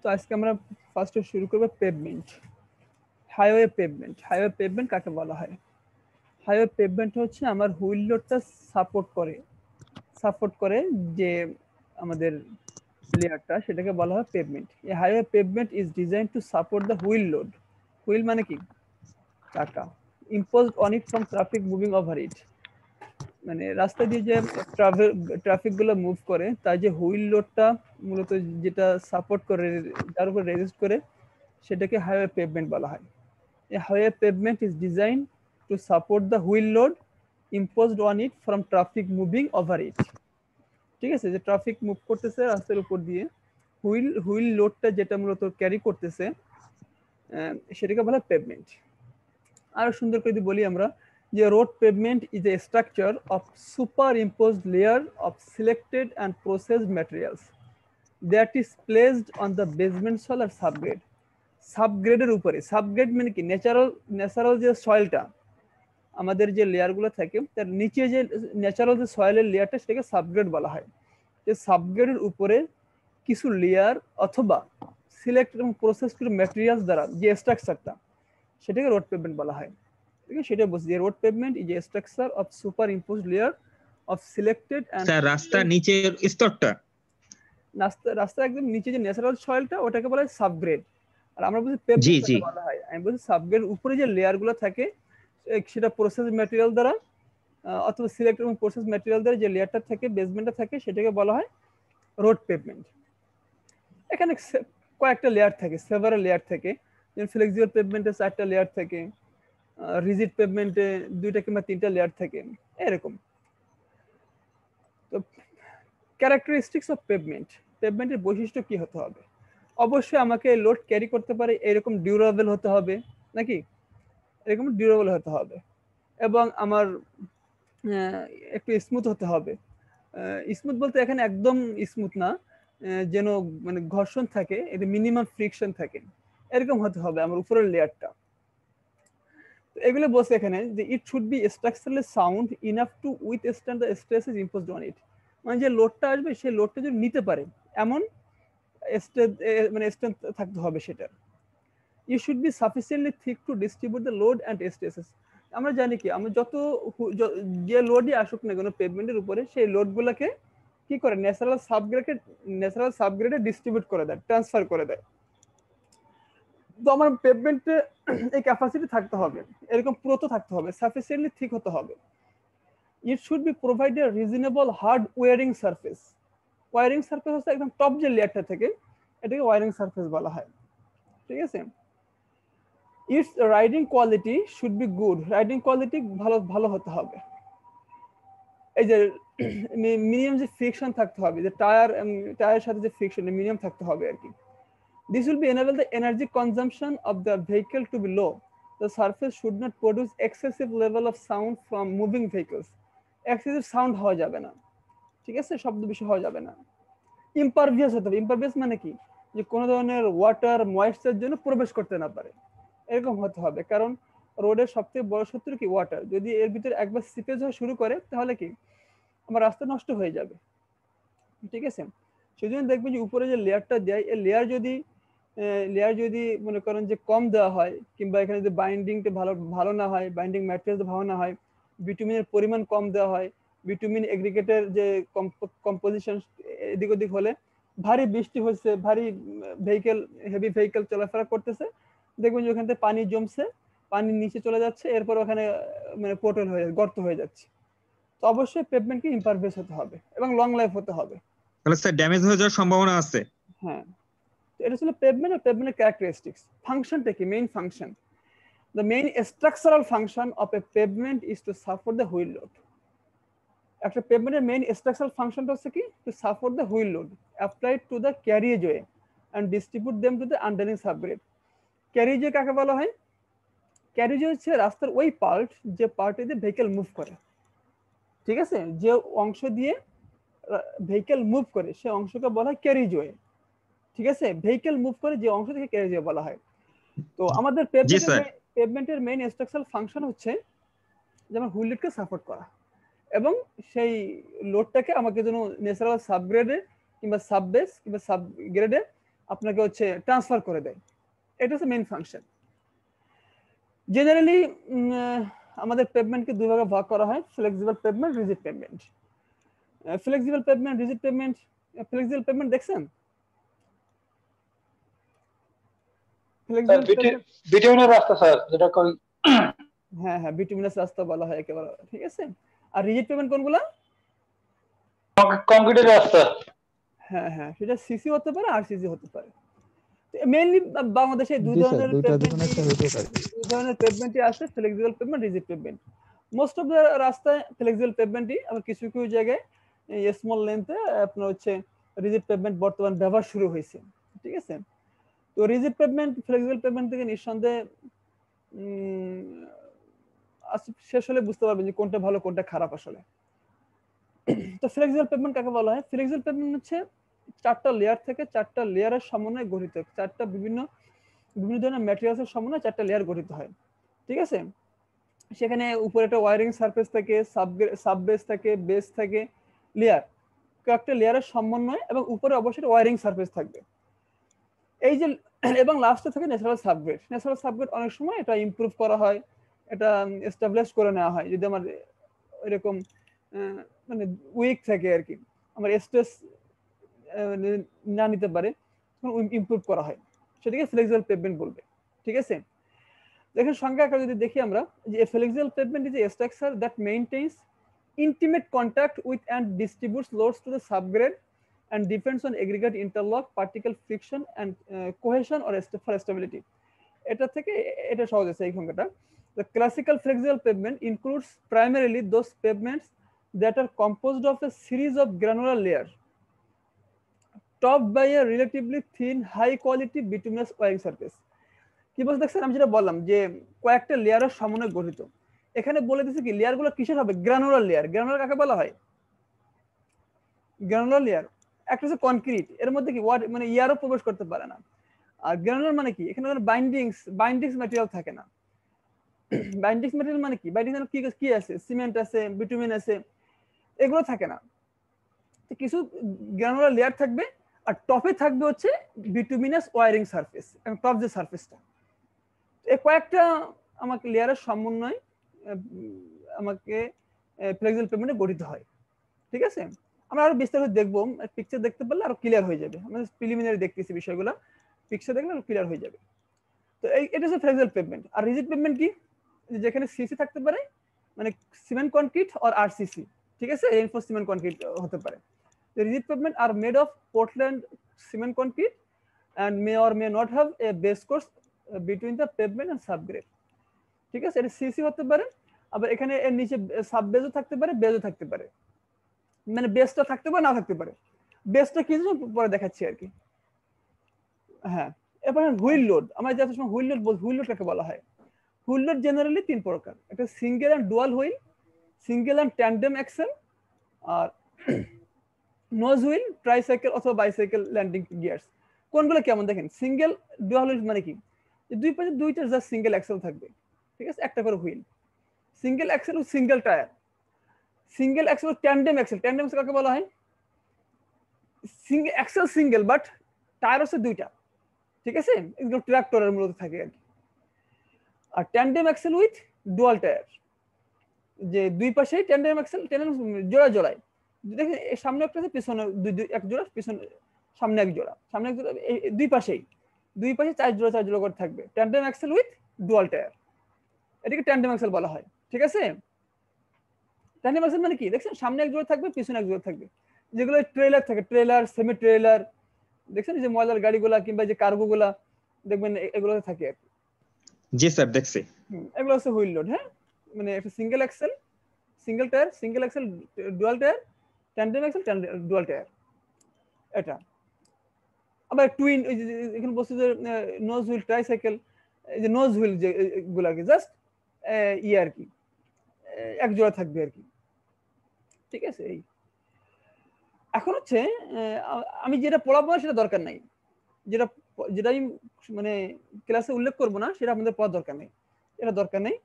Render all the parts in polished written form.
তো আজকে আমরা ফার্স্টে শুরু করব pavement. Highway pavement. Highway pavement কাকে বলা হয়? হাইওয়ে পেভমেন্ট হচ্ছে আমার হুইল লোডটা সাপোর্ট করে যে আমাদের লেয়ারটা, সেটাকে বলা হয় পেভমেন্ট। এই highway pavement is design two support the wheel load. Wheel মানে কি? চাকা। Imposed on it from traffic moving over it. মানে রাস্তা দিয়ে যে ট্রাফিক গুলো মুভ করে, তার যে হুইল লোডটা মূলত যেটা সাপোর্ট করে, যার উপর রেজিস্ট করে, সেটাকে হাইওয়ে পেভমেন্ট বলা হয়। A highway pavement is designed to support the wheel load imposed on it from traffic moving over it. ঠিক আছে, যে ট্রাফিক মুভ করতেছে রাস্তার উপর দিয়ে, হুইল লোডটা যেটা মূলত ক্যারি করতেছে, সেটাকে বলা হয় পেভমেন্ট। আরো সুন্দর করে যদি বলি আমরা, যে road pavement is a structure of superimposed layer of selected and processed materials that is placed on the basement soil আর সাবগ্রেড। সাবগ্রেডের উপরে, সাবগ্রেড মানে কি? ন্যাচারাল যে সয়েলটা, আমাদের যে লেয়ারগুলো থাকে তার নিচে যে ন্যাচারাল যে সয়েলের লেয়ারটা, সেটাকে সাবগ্রেড বলা হয়। যে সাবগ্রেডের উপরে কিছু লেয়ার অথবা সিলেক্ট এবং প্রসেস করে ম্যাটেরিয়ালস দ্বারা যে স্ট্রাকচারটা, সেটাকে রোড পেভমেন্ট বলা হয়। ঠিক আছে, সেটা বলছি যে road pavement is a structure of superimposed layer of selected and sir রাস্তার নিচের স্তরটা, রাস্তা একদম নিচে যে ন্যাচারাল সয়েলটা, ওটাকে বলা হয় সাবগ্রেড। আর আমরা বলছি পেভমেন্ট জি বলা হয়, আমি বলছি সাবগ্রেড উপরে যে লেয়ার গুলো থাকে, সেটা প্রসেস ম্যাটেরিয়াল দ্বারা অথবা সিলেক্ট এবং প্রসেস ম্যাটেরিয়াল দ্বারা যে লেয়ারটা থাকে, বেসমেন্টটা থাকে, সেটাকে বলা হয় রোড পেভমেন্ট। এখানে কয়েকটা লেয়ার থাকে, সেভারাল লেয়ার থাকে। যেমন ফ্লেক্সিবল পেভমেন্টে 4টা লেয়ার থাকে, রিজিড পেভমেন্টে 2টা কিংবা 3টা লেয়ার থাকে, এরকম। তো ক্যারেক্টারিস্টিক্স অফ পেভমেন্ট, পেভমেন্টের বৈশিষ্ট্য কি হতে হবে? অবশ্যই আমাকে লোড ক্যারি করতে পারে এরকম ডিউরেবল হতে হবে, নাকি? এরকম ডিউরেবল হতে হবে, এবং আমার একটু স্মুথ হতে হবে। স্মুথ বলতে এখানে একদম স্মুথ না, যেন মানে ঘর্ষণ থাকে, এটা মিনিমাম ফ্রিকশন থাকে, এরকম হতে হবে আমার উপরের লেয়ারটা। তো এগুলো বলছে এখানে যে ইট should B structurally sound enough to withstand the stresses imposed on it. মানে যে লোডটা আসবে, সেই লোডটা যদি নিতে পারে এমন মানে স্ট্রেংথ থাকতে হবে সেটা। You should be sufficiently thick to distribute the load and stresses. আমরা জানি কি, আমরা যে লোডই আসুক না কেন পেভমেন্টের উপরে, সেই লোডগুলোকে কি করে ন্যাচারাল সাবগ্রেডে ডিস্ট্রিবিউট করে দেয়, ট্রান্সফার করে দেয়। তো আমার পেভমেন্টে এই ক্যাপাসিটি থাকতে হবে, এরকম পুরো থাকতে হবে, সাফিসিয়েন্টলি থিক হতে হবে। It should be provide a reasonable hard wearing surface. Wearing surface হচ্ছে একদম টপ যে লেয়ারটা থেকে, এটাকে ওয়ারিং সারফেস বলা হয়। ঠিক আছে, it's riding quality should be good. Riding quality ভালো হতে হবে। এই যে মিনিমাম যে ফ্রিকশন থাকতে হবে, যে টায়ারের সাথে যে ফ্রিকশন মিনিমাম থাকতে হবে আর কি। This will be enable the energy consumption of the vehicle to be low. The surface should not produce excessive level of sound from moving vehicles. Excessive sound হওয়া যাবে না, ঠিক আছে, শব্দ বেশি হওয়া যাবে না। ইম্পারভিয়াস হতে হবে। ইম্পারভিয়াস মানে কি? যে কোনো ধরনের ওয়াটার ময়েশ্চার জন্য প্রবেশ করতে না পারে, এরকম হতে হবে। কারণ রোডের সবথেকে বড় শত্রু কি? ওয়াটার। যদি এর ভিতরে একবার সিপেজ হওয়া শুরু করে, তাহলে কি আমার রাস্তা নষ্ট হয়ে যাবে। ঠিক আছে, সেজন্য দেখবেন যে উপরে যে লেয়ারটা দেয়, এই লেয়ার যদি মনে করেন যে কম দেওয়া হয়, কিংবা এখানে যদি বাইন্ডিংটা ভালো না হয়, বাইন্ডিং ম্যাটেরিয়াল ভালো না হয়, বিটুমিনের পরিমাণ কম দেওয়া হয়, বিটুমিন এগ্রিগেটের যে কম্পোজিশন এদিক ওদিক হলে, ভারী বৃষ্টি হচ্ছে, ভারী হেভি ভেহিকেল চলাফেরা করতেছে, দেখবেন যে ওখান থেকে পানি জমছে, পানি নিচে চলে যাচ্ছে, এরপর ওখানে মানে পোর্টাল হয়ে যাচ্ছে, গর্ত হয়ে যাচ্ছে। তো অবশ্যই পেভমেন্টকে ইম্পারভিয়াস হতে হবে এবং লং লাইফ হতে হবে। তাহলে স্যার ড্যামেজ হয়ে যাওয়ার সম্ভাবনা আছে। হ্যাঁ, এটা ছিল পেভমেন্ট আর পেভমেন্টের ক্যারেক্টারিস্টিক্স। ফাংশনটা কি? Main function, the main structural function of a pavement is to support the wheel load. একটা পেভমেন্টের মেইন স্ট্রাকচারাল ফাংশনটা হচ্ছে কি? To support the wheel load applied to the carriageway and distribute them to the underlying subgrade. Carriageway কাকে বলা হয়? ক্যারিজওয়ে হচ্ছে রাস্তার ওই পার্ট, যে পার্টে দিয়ে ভেহিকেল মুভ করে। ঠিক আছে, যে অংশ দিয়ে ভেহিকেল মুভ করে, সেই অংশকে বলা হয় ক্যারিজওয়ে। ঠিক আছে, ভেহিকেল মুভ করে যে অংশ থেকে ক্যারিজওয়ে বলা হয়। তো আমাদের জি স্যার। পেভমেন্টের মেইন স্ট্রাকচারাল ফাংশন হচ্ছে যেমন হুইল লোডকে সাপোর্ট করা, এবং সেই লোডটাকে আমাকে যেন ন্যাচারাল সাবগ্রেডে কিংবা সাব বেস কিংবা সাব গ্রেডে আপনাকে হচ্ছে ট্রান্সফার করে দেয়। এটা হচ্ছে মেইন ফাংশন। জেনারেলি আমাদের পেভমেন্টকে দুই ভাগে ভাগ করা হয়, flexible pavement, rigid pavement. Flexible pavement, rigid pavement, flexible pavement দেখছেন? ফ্লেক্সিবল বিটুইনের রাস্তা স্যার, যেটা কই হ্যাঁ হ্যাঁ, বিটুমিনাস রাস্তা বলা হয় একেবারে, ঠিক আছে। আর রিজিড পেভমেন্ট কোনগুলা? কংক্রিটের রাস্তা। হ্যাঁ হ্যাঁ, সেটা সিসি হতে পারে, আরসিসি হতে পারে। মেইনলি বাংলাদেশে দুই ধরনের পেভমেন্টই আছে, flexible pavement, rigid pavement. Most of the রাস্তায় ফ্লেক্সিবল পেভমেন্টই, আবার কিছু কিছু জায়গায় স্মল লেন্থে আপনার হচ্ছে রিজিড পেভমেন্ট বর্তমান ব্যবহার শুরু হয়েছে, ঠিক আছে। তো রিজিড পেভমেন্ট ফ্লেক্সিবল পেভমেন্ট থেকে নিঃসন্দেহে শেষ হলে বুঝতে পারবেন যে কোনটা ভালো কোনটা খারাপ আসলে। তো ফ্লেক্সিবল পেভমেন্ট কাকে বলা হয়? ফ্লেক্সিবল পেভমেন্ট হচ্ছে চারটা লেয়ার থেকে চারটা লেয়ারের সমন্বয়ে গঠিত, চারটা বিভিন্ন ধরনের ম্যাটেরিয়ালসের সমন্বয়ে চারটা লেয়ার গঠিত হয়, ঠিক আছে। সেখানে উপরে একটা ওয়্যারিং সারফেস থাকে, সাব বেস থাকে, বেস থাকে, লেয়ার, কয়েকটা লেয়ারের সমন্বয়, এবং উপরে অবশ্যই ওয়্যারিং সারফেস থাকবে। এই যে এবং লাস্টে থাকে ন্যাচারাল সাবগ্রেড। ন্যাচারাল সাবগ্রেড অনেক সময় এটা ইমপ্রুভ করা হয়, এটা এস্টাবলিশ করে নেওয়া হয় যদি আমার এরকম মানে উইক থাকে আর কি, আমার স্ট্রেস না নিতে পারে, তখন ইমপ্রুভ করা হয়, সেটাকে ফ্লেক্সিবল পেভমেন্ট বলবে, ঠিক আছে। দেখেন সংজ্ঞা আকারে যদি দেখি আমরা, যে flexible pavement is a structure that maintains intimate contact with and distributes loads to the subgrade and depends on aggregate interlock, particle friction and cohesion or for stability. এটা থেকে এটা সহজ আছে এই সংজ্ঞাটা। The classical flexible pavement includes primarily those pavements that are composed of a series of granular layers topped by a relatively thin high quality bituminous wiring surface. কি বলতে দেখছেন, আমি যেটা বললাম যে কয়েকটা লেয়ারের সমন্বয়ে গঠিত। এখানে বলে দিচ্ছে কি লেয়ার গুলো কিসের হবে? Granular layer. গ্রানুলার কাকে বলা হয়? গ্রানুলার লেয়ার একটা হচ্ছে কনক্রিট, এর মধ্যে কি মানে ইয়ারও প্রবেশ করতে পারে না। আর গ্রানুলার মানে কি, এখানে বাইন্ডিংস ম্যাটেরিয়াল থাকে না। বাইন্ডিংস ম্যাটেরিয়াল মানে কি, বাইন্ডিংস কি আছে? সিমেন্ট আছে, বিটুমিন আছে, এগুলো থাকে না। কিছু গ্রানুলার লেয়ার থাকবে, আর টপে থাকবে হচ্ছে বিটুমিনাস ওয়্যারিং সারফেস, এবং টপ যে সারফেসটা, এই কয়েকটা আমাকে লেয়ারের সমন্বয় আমাকে ফ্লেক্সিবল পেভমেন্টে গঠিত হয়, ঠিক আছে। আমরা আরো বিস্তারিত দেখবো, পিকচার দেখতে পারলে আরো ক্লিয়ার হয়ে যাবে। আমরা প্রিলিমিনারি দেখতেছি বিষয়গুলো, পিকচার দেখলে আরো ক্লিয়ার হয়ে যাবে। তো এটা হচ্ছে ফ্লেক্সিবল পেভমেন্ট। আর রিজিড পেভমেন্ট কি? যেখানে সিসি থাকতে পারে, মানে সিমেন্ট কনক্রিট অর আরসিসি, ঠিক আছে, রিইনফোর্সড সিমেন্ট কনক্রিট হতে পারে। The rigid pavement are made of Portland cement concrete and may or may not have a base course between the pavement and subgrade, ঠিক আছে। এটা সিসি হতে পারে, আবার এখানে এর নিচে সাব বেজও থাকতে পারে, বেজও থাকতে পারে, মানে বেসটা থাকতে পারে না থাকতে পারে। বেসটা কি পরে দেখাচ্ছি আর কি। হ্যাঁ, এরপর হুইল লোড। আমরা যত সময় হুইল লোড কাকে বলা হয়? হুইল লোড জেনারেলি তিন প্রকার, একটা single and dual wheel, single and tandem axle, আর নোজ হুইল, ট্রাইসাইকেল অথবা বাইসাইকেল ল্যান্ডিং গিয়ার্স। কোনগুলো কেমন দেখেন, সিঙ্গেল ডুয়াল হুইল মানে কি, দুই পাশে দুইটা জাস্ট সিঙ্গেল অ্যাক্সেল থাকবে, ঠিক আছে, একটা করে হুইল। সিঙ্গেল অ্যাক্সেল ও সিঙ্গেল টায়ার। সিঙ্গেল অ্যাক্সেল ও ট্যান্ডেম অ্যাক্সেল। ট্যান্ডেম অ্যাক্সেল কাকে বলা হয়? Single axle single, but tyre হচ্ছে দুইটা, ঠিক আছে, এগুলো ট্রাক্টরের মূলত থাকে আর কি। আর tandem axle with dual tyre, যে দুই পাশেই ট্যান্ডেম অ্যাক্সেল, জোড়া জোড়ায়, দেখেন সামনে একটা আছে, পিছনে এক জোড়া, পিছনে সামনে এক জোড়া, সামনে এক জোড়া, দুই পাশে চার জোড়া করে থাকবে। Tandem axle with dual tyre, এটাকে ট্যান্ডেম অ্যাক্সেল বলা হয়, ঠিক আছে। ট্যান্ডেম অ্যাক্সেল মানে কি, দেখছেন সামনে এক জোড়া থাকবে, পিছনে এক জোড়া থাকবে। যেগুলো ট্রেলার থাকে, ট্রেলার, সেমি ট্রেলার, দেখছেন যে ময়লার গাড়িগুলা কিংবা যে কার্গো গুলা দেখবেন এগুলোতে থাকে আর কি। জি স্যার, দেখছি। এগুলো হচ্ছে হুইল লোড। হ্যাঁ, মানে একটা single axle, single tyre, single axle, dual tyre, tandem axle, dual tyre, এটা। আবার টুইন, এখানে বলছে যে নোজ হুইল, ট্রাইসাইকেল, এই যে নোজ হুইল যে গুলাকে জাস্ট ইয়ে আর কি, এক জোড়া থাকবে আর কি, ঠিক আছে। এই এখন হচ্ছে আমি যেটা পড়াবো না সেটা দরকার নাই, যেটাই মানে ক্লাসে উল্লেখ করবো না সেটা আমাদের পড়ার দরকার নেই, এটা দরকার নেই।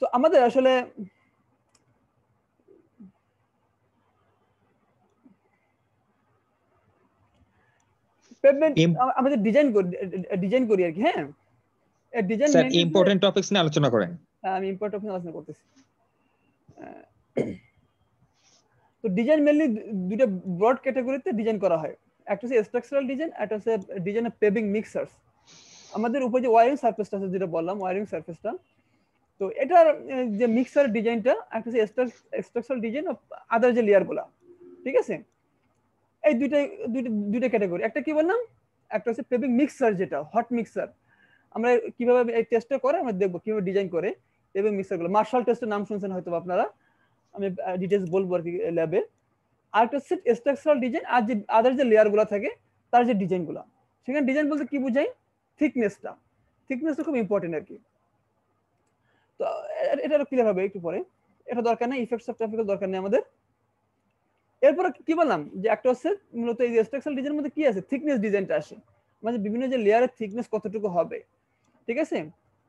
তো আমাদের আসলে পেভমেন্ট আমাদের ডিজাইন করি আর কি। হ্যাঁ, ডিজাইন স্যার ইম্পর্টেন্ট টপিকস নিয়ে আলোচনা করেন। আমি ইম্পর্টেন্ট টপিক আলোচনা করতেছি। তো ডিজাইন মেইনলি দুটো ব্রড ক্যাটাগরিতে ডিজাইন করা হয়, একটা হচ্ছে স্ট্রাকচারাল ডিজাইন, একটা হচ্ছে ডিজাইন অফ পেভিং মিক্সার্স। আমাদের উপরে যে ওয়ারিং সারফেসটা আছে, যেটা বললাম ওয়ারিং সারফেসটা, তো এটার যে মিক্সার ডিজাইনটা একটা হচ্ছে স্ট্রাকচারাল ডিজাইন অফ আদার যে লেয়ারগুলা, ঠিক আছে? এই দুইটা ক্যাটাগরি। একটা কি বললাম, একটা হচ্ছে পেভিং মিক্সার, যেটা হট মিক্সার। আমরা কিভাবে এই টেস্টটা করে আমরা দেখবো কিভাবে ডিজাইন করে পেভিং মিক্সারগুলো। মার্শাল টেস্টের নাম শুনছেন হয়তো আপনারা, আমি ডিটেইলস বলবো আর কি ল্যাবে। আর একটা হচ্ছে স্ট্রাকচারাল ডিজাইন, আর যে আদার যে লেয়ারগুলো থাকে তার যে ডিজাইনগুলো। সেখানে ডিজাইন বলতে কি বোঝাই, থিকনেসটা খুব ইম্পর্টেন্ট আর কি। তো এটা ক্লিয়ার হবে একটু পরে, এটা দরকার নেই, ইফেক্টস অফ ট্রাফিকের দরকার নেই আমাদের। এরপর কি বললাম যে একটা হচ্ছে মূলত এই স্ট্রাকচারাল ডিজাইনের মধ্যে কি আছে, থিকনেস ডিজাইনটা আসে, মানে বিভিন্ন যে লেয়ারের থিকনেস কতটুকু হবে, ঠিক আছে?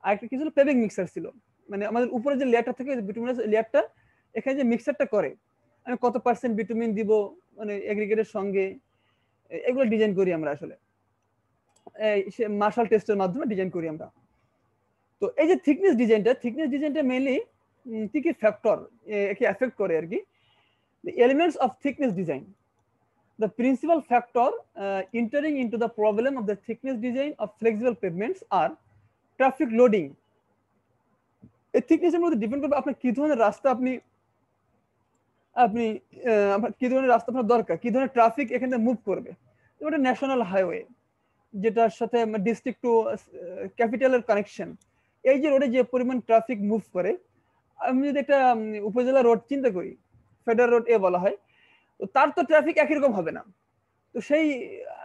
আর একটা কি ছিল, পেভিং মিক্সার ছিল, মানে আমাদের উপরে যে লেয়ারটা থাকে বিটুমিনাস লেয়ারটা, এখানে যে মিক্সারটা করে আমি কত পার্সেন্ট বিটুমিন দিব মানে এগ্রিগেটের সঙ্গে, এগুলো ডিজাইন করি আমরা আসলে মার্শাল টেস্টের মাধ্যমে ডিজাইন করি আমরা। তো এই যে থিকনেস ডিজাইনটা মেইনলি কি কি ফ্যাক্টর একে এফেক্ট করে আর কি। The elements of thickness design. The principal factor entering into the problem of the thickness design of flexible pavements are traffic loading. এই থিকনেসের মধ্যে ডিপেন্ড করবে আপনার কি ধরনের রাস্তা আপনি কি ধরনের রাস্তা আপনার দরকার, কি ধরনের ট্রাফিক এখানে মুভ করবে। এটা ন্যাশনাল হাইওয়ে, যেটার সাথে ডিস্ট্রিক্ট টু ক্যাপিটালের কানেকশন, এই যে রোডে যে পরিমাণ ট্রাফিক মুভ করে, আমি যদি একটা উপজেলা রোড চিন্তা করি, ফেডারেল রোড এ বলা হয়, তো তার তো ট্রাফিক একই রকম হবে না। তো সেই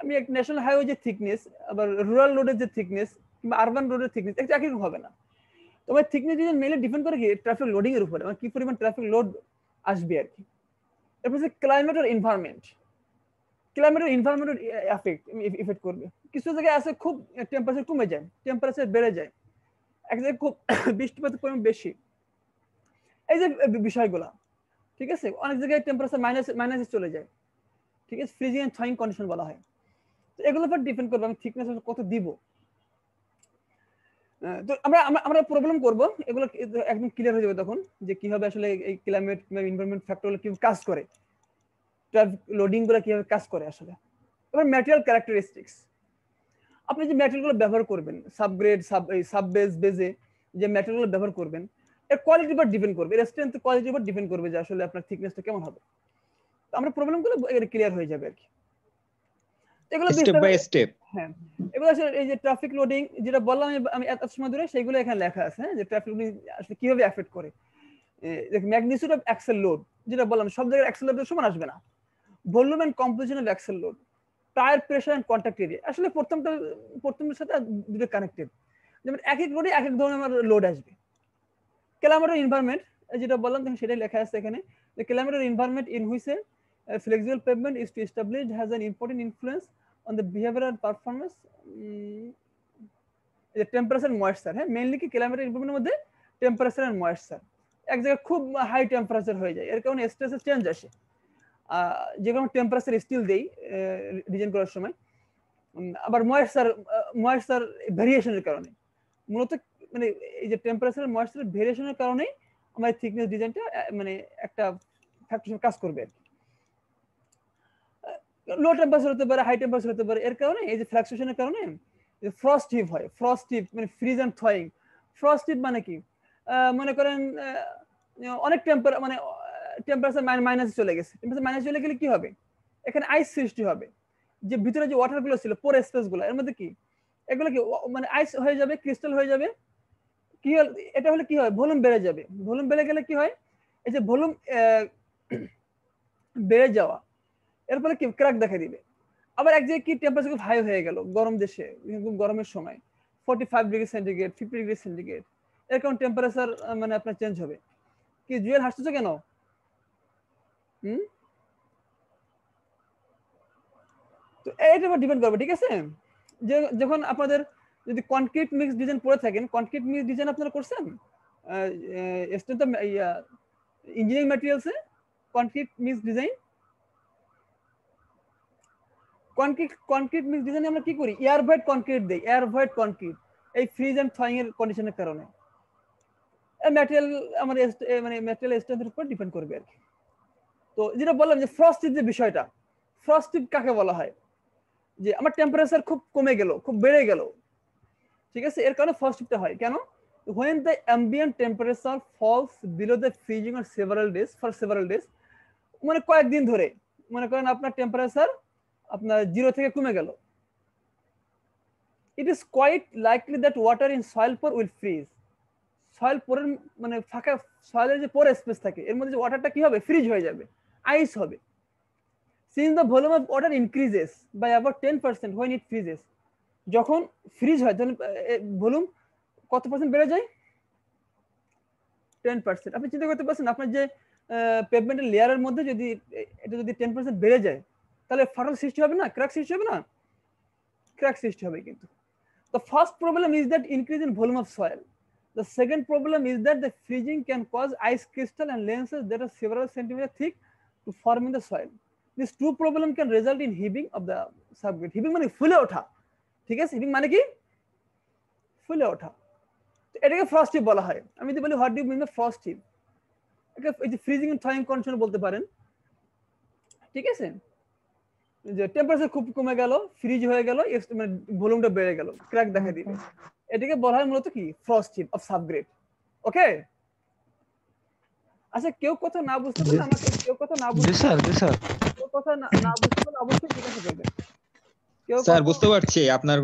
আমি এক ন্যাশনাল হাইওয়ে যে থিকনেস, আবার রুরাল রোডের যে থিকনেস কিংবা আরবান রোডের থিকনেস একটা একই রকম হবে না। তো আমার থিকনেস ডিজাইন মেইনলি ডিপেন্ড করে কি ট্রাফিক লোডিং এর উপরে, মানে কি পরিমাণ ট্রাফিক লোড আসবে আর কি। এরপর হচ্ছে ক্লাইমেট আর এনভায়রনমেন্ট ইফেক্ট করবে। কিছু জায়গায় আছে খুব টেম্পারেচার কমে যায়, টেম্পারেচার বেড়ে যায়, এক জায়গায় খুব বৃষ্টিপাতের পরিমাণ বেশি, এই যে বিষয়গুলা, ঠিক আছে? অনেক জায়গায় টেম্পারেচার মাইনাসে চলে যায়, ঠিক আছে? ফ্রিজিং এন্ড থয়িং কন্ডিশন বলা হয়। তো এগুলোর উপর ডিপেন্ড করবে আমি থিকনেস কত দিব। তো আমরা প্রবলেম করব, এগুলো একদম ক্লিয়ার হয়ে যাবে তখন যে কিভাবে আসলে এই ক্লাইমেট এনভায়রনমেন্ট ফ্যাক্টরগুলো কিভাবে কাজ করে, ট্রাফিক লোডিং গুলো কিভাবে কাজ করে আসলে। এবার ম্যাটেরিয়াল ক্যারেক্টারিস্টিক্স, আপনি যে ম্যাটেরিয়ালগুলো ব্যবহার করবেন, সাবগ্রেড সাববেস বেজে যে ম্যাটেরিয়ালগুলো ব্যবহার করবেন, এর কোয়ালিটির উপর ডিপেন্ড করবে, এর স্ট্রেংথ কোয়ালিটির উপর ডিপেন্ড করবে যে আসলে আপনার থিকনেসটা কেমন হবে। তো আমরা প্রবলেমগুলো ক্লিয়ার হয়ে যাবে আর কি, এগুলো স্টেপ বাই স্টেপ। হ্যাঁ, এগুলো আসলে এই যে ট্রাফিক লোডিং যেটা বললাম আমি এত সময় ধরে, সেগুলো এখানে লেখা আছে, হ্যাঁ, যে ট্রাফিক লোডিং আসলে কিভাবে এফেক্ট করে। ম্যাগনিটিউড অফ অ্যাক্সেল লোড, যেটা বললাম সব জায়গায় অ্যাক্সেল লোড সমান আসবে না। Volume and composition of axle load, tyre pressure and contact area, আসলে প্রথমটার সাথে দুটো কানেক্টেড। যেমন এক এক রোডে এক এক ধরনের আমার লোড আসবে। ক্লাইমেট এনভায়রনমেন্ট যেটা বললাম তখন সেটাই লেখা আছে এখানে, the climate environment in which a flexible pavement is to establish has an important influence on the behavioral performance, the temperature and moisture। হ্যাঁ, মেইনলি কি ক্লাইমেট এনভায়রনমেন্টের মধ্যে টেম্পারেচার এন্ড ময়েশ্চার, এক জায়গায় খুব হাই টেম্পারেচার হয়ে যায়, এর কারণে স্ট্রেসের চেঞ্জ আসে। যে কোনো টেম্পারেচার স্টিল দেই ডিজাইন করার সময়, আবার ময়েশ্চার ভেরিয়েশনের কারণে, মূলত মানে এই যে টেম্পারেচার ময়েশ্চার ভেরিয়েশনের কারণে আমার থিকনেস ডিজাইনটা মানে একটা ফ্যাক্টর কাজ করবে আর কি। লো টেম্পারেচার হতে পারে, হাই টেম্পারেচার হতে পারে, এর কারণে এই যে ফ্লাকচুয়েশনের কারণে ফ্রস্ট হিভ হয়। ফ্রস্ট হিভ মানে ফ্রিজ এন্ড থয়িং। ফ্রস্ট হিভ মানে কি, মনে করেন অনেক টেম্পারেচার মাইনাসে চলে গেছে, টেম্পারেচার মাইনাসে চলে গেলে কি হবে, এখানে আইস সৃষ্টি হবে, যে ভিতরে যে ওয়াটার গুলো ছিল পোর স্পেস গুলো, এর মধ্যে কি এগুলো কি মানে আইস হয়ে যাবে, ক্রিস্টাল হয়ে যাবে। কি হল, এটা হলে কি হয়, ভলিউম বেড়ে যাবে। ভলিউম বেড়ে গেলে কি হয়, এই যে ভলিউম বেড়ে যাওয়া, এর ফলে কি ক্র্যাক দেখা দিবে। আবার এক জায়গায় কি টেম্পারেচার খুব হাই হয়ে গেল, গরম দেশে খুব গরমের সময় 45 ডিগ্রি সেন্টিগ্রেড 50 ডিগ্রি সেন্টিগ্রেড, এর কারণে টেম্পারেচার মানে আপনার চেঞ্জ হবে। কি জুয়েল হাসতেছো কেন? তো এইটার উপর ডিপেন্ড করবে, ঠিক আছে? যে যখন আপনাদের যদি কনক্রিট মিক্স ডিজাইন পড়ে থাকেন, কনক্রিট মিক্স ডিজাইন আপনারা করছেন ইঞ্জিনিয়ারিং ম্যাটেরিয়ালসে, concrete mix design concrete mix ডিজাইনে আমরা কি করি, এয়ার ভয়েড কনক্রিট দেই, এয়ার ভয়েড কনক্রিট এই ফ্রিজ এন্ড থয়িং এর কন্ডিশনের কারণে। ম্যাটেরিয়াল আমাদের মানে ম্যাটেরিয়াল স্ট্রেংথের উপর ডিপেন্ড করবে আর কি। তো যেটা বললাম যে ফ্রস্টিভ যে বিষয়টা, ফ্রস্টিভ কাকে বলা হয়, যে আমার টেম্পারেচার খুব কমে গেল, খুব বেড়ে গেল, ঠিক আছে, এর কারণে ফ্রস্টিভটা হয়। কেন? when the ambient temperature falls below the freezing or for several days, মানে কয়েকদিন ধরে মনে করেন আপনার টেম্পারেচার আপনার 0 থেকে কমে গেল, it is quite likely that water in soil pore will freeze. Soil পোরের মানে ফাঁকা সয়েলের যে পোর স্পেস থাকে এর মধ্যে যে ওয়াটারটা কি হবে, ফ্রিজ হয়ে যাবে, আইস হবে। since the volume of water increases by about 10% when it freezes, যখন ফ্রিজ হয় তখন ভলিউম কত পার্সেন্ট বেড়ে যায়, 10%। আপনি চিন্তা করতে পারছেন আপনার যে পেভমেন্টের লেয়ারের মধ্যে যদি এটা যদি 10% বেড়ে যায় তাহলে ফাটল সৃষ্টি হবে না, ক্র্যাক সৃষ্টি হবে না, ক্র্যাক সৃষ্টি হবে। কিন্তু the first problem is that increase in volume of soil. The second problem is that the freezing can cause ice crystal and lenses that are several centimeters thick to form in the soil. These two problems can result in heaving of the subgrade. Heaving মানে ফুলে ওঠা, ঠিক আছে, হিভিং মানে কি ফুলে ওঠা, এটাকে ফ্রস্টিভ বলা হয়। আমি যদি বলি what do you mean by frost heave, এটা এই যে ফ্রিজিং এন্ড থয়িং কন্ডিশন বলতে পারেন, ঠিক আছে, যে টেম্পারেচার খুব কমে গেল, ফ্রিজ হয়ে গেল, মানে ভলিউমটা বেড়ে গেল, ক্র্যাক দেখা দিবে, এটাকে বলা হয় মূলত কি ফ্রস্টিভ অফ সাবগ্রেড। ওকে, আচ্ছা কেউ কথা না বুঝতে পারলে আমাকে, কেউ কথা না বুঝতে কেউ কথা না বুঝতে পারলে অবশ্যই জিজ্ঞাসা করবেন। কেউ স্যার বুঝতে পারছি আপনার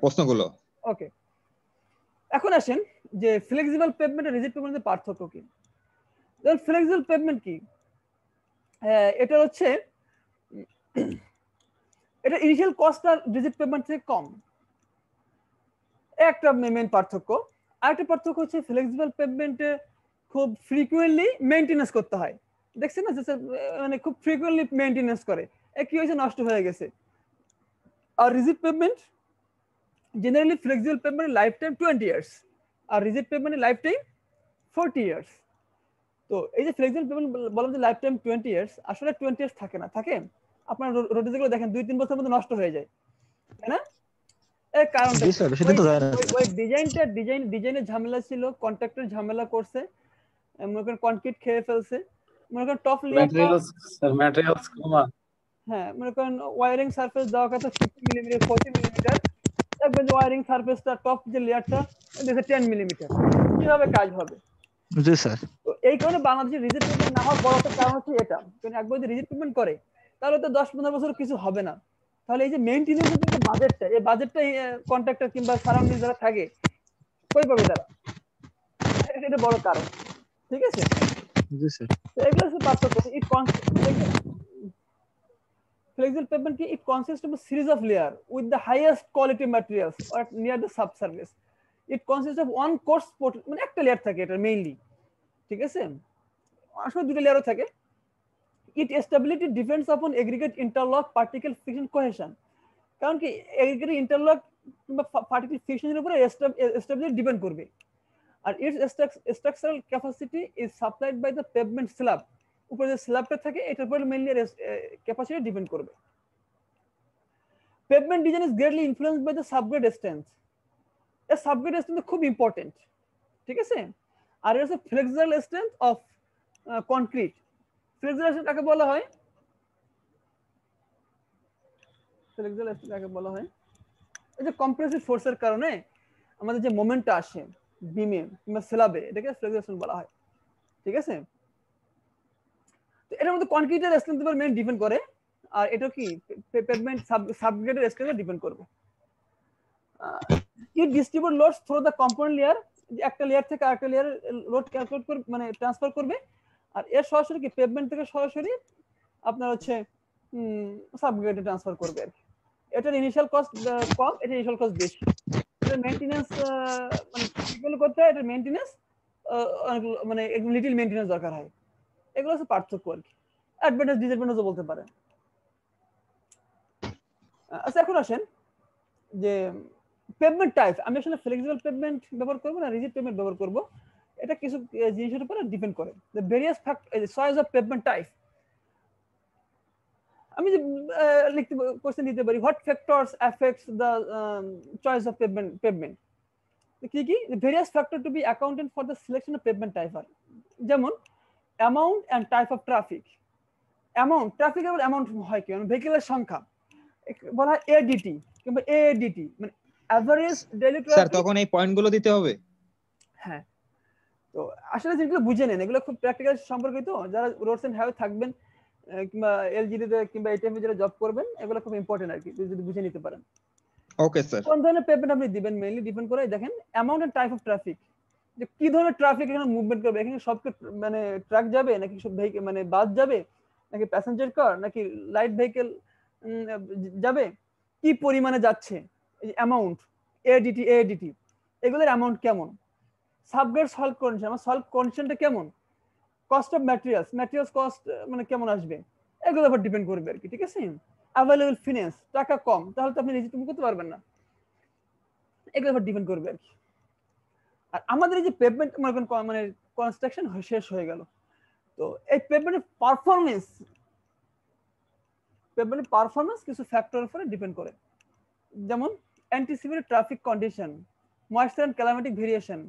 প্রশ্নগুলো। ওকে, এখন আসেন যে ফ্লেক্সিবল পেভমেন্ট আর রিজিড পেভমেন্টের পার্থক্য কি। যেমন ফ্লেক্সিবল পেভমেন্ট কি, এটা হচ্ছে এটা ইনিশিয়াল কস্টটা রিজিড পেভমেন্ট থেকে কম, একটা মেইন পার্থক্য। আরেকটা পার্থক্য হচ্ছে ফ্লেক্সিবল পেভমেন্টে খুব ফ্রিকুয়েন্টলি মেইনটেনেন্স করতে হয়, দেখছেন না, মানে খুব ফ্রিকুয়েন্টলি মেইনটেনেন্স করে, কি হয়েছে, নষ্ট হয়ে গেছে। আর রিজিড পেভমেন্ট জেনারেলি ফ্লেক্সিবল পেভমেন্টের লাইফ টাইম 20 ইয়ার্স আর রিজিড পেভমেন্টের লাইফ টাইম 40 ইয়ার্স। তো এই যে ফ্লেক্সিবল পেভমেন্ট বললাম যে লাইফ টাইম 20 ইয়ার্স, আসলে 20 ইয়ার্স থাকে না, থাকে আপনার রোডে যেগুলো দেখেন 2-3 বছরের মধ্যে নষ্ট হয়ে যায়, তাই না? এর কারণটা ওই ডিজাইনের ঝামেলা ছিল, কন্ট্রাক্টর ঝামেলা করছে, মনে করেন কনক্রিট খেয়ে ফেলছে, মনে করেন টপ ম্যাটেরিয়ালস কমা, হ্যাঁ মনে করেন ওয়্যারিং সারফেস দেওয়া কথা 50 মিলিমিটার 40 মিলিমিটার, দেখবেন যে ওয়্যারিং সারফেসটা টপ যে লেয়ারটা দেখে 10 মিলিমিটার, কিভাবে কাজ হবে? জি স্যার। তো এই কারণে বাংলাদেশের রিজিড পেভমেন্ট না হওয়ার বড় একটা কারণ হচ্ছে এটা, কারণ একবার যদি রিজিড পেভমেন্ট করে তাহলে তো 10-15 বছর কিছু হবে না। তাহলে এই যে মেইনটেনেন্সের যে বাজেটটা, এই বাজেটটা কন্ট্রাক্টর কিংবা সারাউন্ডিং যারা থাকে কই পাবে তারা, এটা বড় কারণ, ঠিক আছে। জি স্যার। তো এগুলো হচ্ছে পার্থক্য। Flexible pavement কি, it consists of a series of layer with the highest quality materials or near the subsurface. It consists of one coarse মানে একটা লেয়ার থাকে এটা মেইনলি, ঠিক আছে, আসলে দুটো লেয়ারও থাকে। It stability depends upon aggregate interlock particle friction cohesion, কারণ কি aggregate interlock কিংবা particle friction এর উপরে stability ডিপেন্ড করবে। আর its structural capacity is supplied by the pavement slab, উপরে যে স্ল্যাবটা থাকে এটার উপর মেইনলি ক্যাপাসিটি ডিপেন্ড করবে। Pavement design is greatly influenced by the subgrade strength. A subgrade strength খুব ইম্পর্টেন্ট, ঠিক আছে। আর এর হচ্ছে flexible strength of concrete. Flexible strength কাকে বলা হয়, ফ্লেক্সিবল স্ট্রেংথ কাকে বলা হয়, এই যে কম্প্রেসিভ ফোর্সের কারণে আমাদের যে মোমেন্টটা আসে বিমে কিংবা স্ল্যাবে, এটাকে ফ্লেক্সিবল স্ট্রেংথ বলা হয়, ঠিক আছে। তো এটার মধ্যে কনক্রিটের স্ট্রেংথ উপর মেইন ডিপেন্ড করে, আর এটা কি পেভমেন্ট সাবগ্রেডের স্ট্রেংথ ডিপেন্ড করবে। It distribute loads through the component layer, একটা লেয়ার থেকে আরেকটা লেয়ার লোড ক্যালকুলেট করবে মানে ট্রান্সফার করবে, আর এর সরাসরি কি পেভমেন্ট থেকে সরাসরি আপনার হচ্ছে সাবগ্রেডে ট্রান্সফার করবে আর কি। এটার ইনিশিয়াল কস্ট কম, এটা ইনিশিয়াল কস্ট বেশি, এটা মেইনটেনেন্স মানে এগুলো করতে হয়, এটা মেইনটেনেন্স মানে একদম লিটল মেইনটেনেন্স দরকার হয়। এগুলো হচ্ছে পার্থক্য আর কি, অ্যাডভান্টেজ ডিসঅ্যাডভান্টেজও বলতে পারেন। আচ্ছা এখন আসেন যে পেভমেন্ট টাইপ, আমি আসলে ফ্লেক্সিবল পেভমেন্ট ব্যবহার করব না রিজিড পেভমেন্ট ব্যবহার করব, এটা কিছু জিনিসের উপর ডিপেন্ড করে। The various fact choice of pavement type, আমি যে লিখতে কোশ্চেন দিতে পারি what factors affects the choice of pavement কি কি various factor to be accounted for the selection of pavement type আর যেমন amount and type of traffic amount ট্রাফিকের অ্যামাউন্ট হয় কি মানে ভেহিকলের সংখ্যা বলা হয় এডিটি কিংবা এডিটি মানে অ্যাভারেজ ডেইলি স্যার তখন এই পয়েন্টগুলো দিতে হবে। হ্যাঁ তো আসলে যেগুলো বুঝে নেন এগুলো খুব প্র্যাকটিক্যাল সম্পর্কিত যারা রোডস এন্ড হাইওয়ে থাকবেন কিংবা এলজিডি তে কিংবা এটিএম এ যারা জব করবেন এগুলো খুব ইম্পর্টেন্ট আর কি যদি বুঝে নিতে পারেন। Okay sir. কোন ধরনের পেমেন্ট আপনি দিবেন মেইনলি ডিপেন্ড করে দেখেন amount and type of traffic যে কি ধরনের ট্রাফিক এখানে মুভমেন্ট করবে এখানে সব মানে ট্রাক যাবে নাকি সব ভেহিকল মানে বাস যাবে নাকি প্যাসেঞ্জার কার নাকি লাইট ভেহিকল যাবে কি পরিমাণে যাচ্ছে এই অ্যামাউন্ট এডিটি এগুলোর অ্যামাউন্ট কেমন সাবগ্রেড সলভ কন্ডিশন আমার সলভ কন্ডিশনটা কেমন কস্ট অফ ম্যাটেরিয়ালস কস্ট মানে কেমন আসবে এগুলোর উপর ডিপেন্ড করবে আর কি ঠিক আছে অ্যাভেলেবল ফিনান্স টাকা কম তাহলে তো আপনি রেজিস্ট্রেশন করতে পারবেন না এগুলোর উপর ডিপেন্ড করবে আর কি। আর আমাদের এই যে পেমেন্ট মানে কনস্ট্রাকশন শেষ হয়ে গেল তো এই পেমেন্টের পারফরম্যান্স কিছু ফ্যাক্টরের উপরে ডিপেন্ড করে যেমন anticipated traffic condition moisture and climatic variation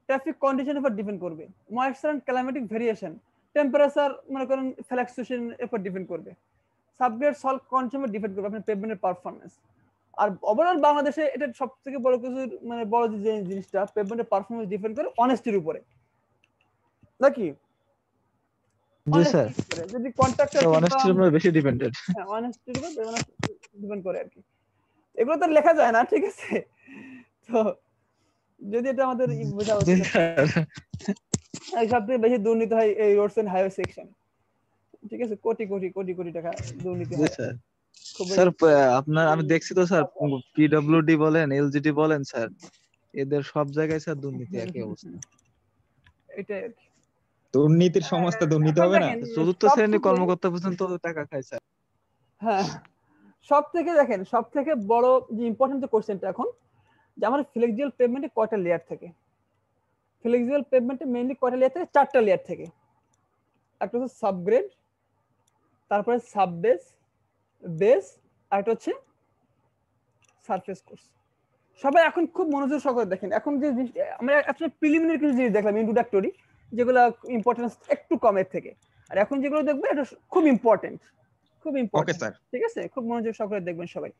traffic কন্ডিশনের উপর ডিপেন্ড করবে moisture and climatic variation temperature মনে করেন ফ্লাকচুয়েশন এর উপর ডিপেন্ড করবে সাবগ্রেড সলভ কন্ডিশনের ডিপেন্ড করবে আপনার পেমেন্টের পারফরম্যান্স। আর ওভারঅল বাংলাদেশে এটা সবথেকে বড় কিছু মানে বড় যে জিনিসটা পেমেন্টের পারফরম্যান্স ডিপেন্ড করে অনেস্টির উপরে নাকি জি স্যার। যদি কন্ট্রাক্টর অনেস্টির উপর বেশি ডিপেন্ডেড। হ্যাঁ অনেস্টির উপর ডিপেন্ড করে আর কি এগুলো তো লেখা যায় না ঠিক আছে তো যদি এটা আমাদের বোঝা উচিত এই সবথেকে বেশি দুর্নীতি হয় এই রোডস এন্ড হাইওয়ে সেকশন ঠিক আছে কোটি কোটি কোটি কোটি টাকা দুর্নীতি হয় স্যার। স্যার আপনার আমি দেখছি তো স্যার পিডব্লিউডি বলেন এলজিডি বলেন স্যার এদের সব জায়গায় স্যার দুর্নীতি একই অবস্থা এটাই আর কি দুর্নীতির সমস্ত দুর্নীতি হবে না চতুর্থ শ্রেণীর কর্মকর্তা পর্যন্ত টাকা খায় স্যার। হ্যাঁ সব থেকে বড় যে ইম্পর্টেন্ট যে কোশ্চেনটা এখন যে আমাদের ফ্লেক্সিবল পেমেন্টে কয়টা লেয়ার থাকে ফ্লেক্সিবল পেমেন্টে মেইনলি কয়টা লেয়ার থাকে চারটা লেয়ার থাকে একটা হচ্ছে সাবগ্রেড তারপরে সাববেস বেস আর একটা হচ্ছে সারফেস কোর্স সবাই এখন খুব মনোযোগ সহকারে দেখেন এখন যে আমরা আসলে প্রিলিমিনারি কিছু জিনিস দেখলাম ইন্ট্রোডাক্টরি যেগুলো ইম্পর্টেন্স একটু কমের থেকে আর এখন যেগুলো দেখবো এটা খুব ইম্পর্টেন্ট ওকে স্যার ঠিক আছে খুব মনোযোগ সহকারে দেখবেন সবাই।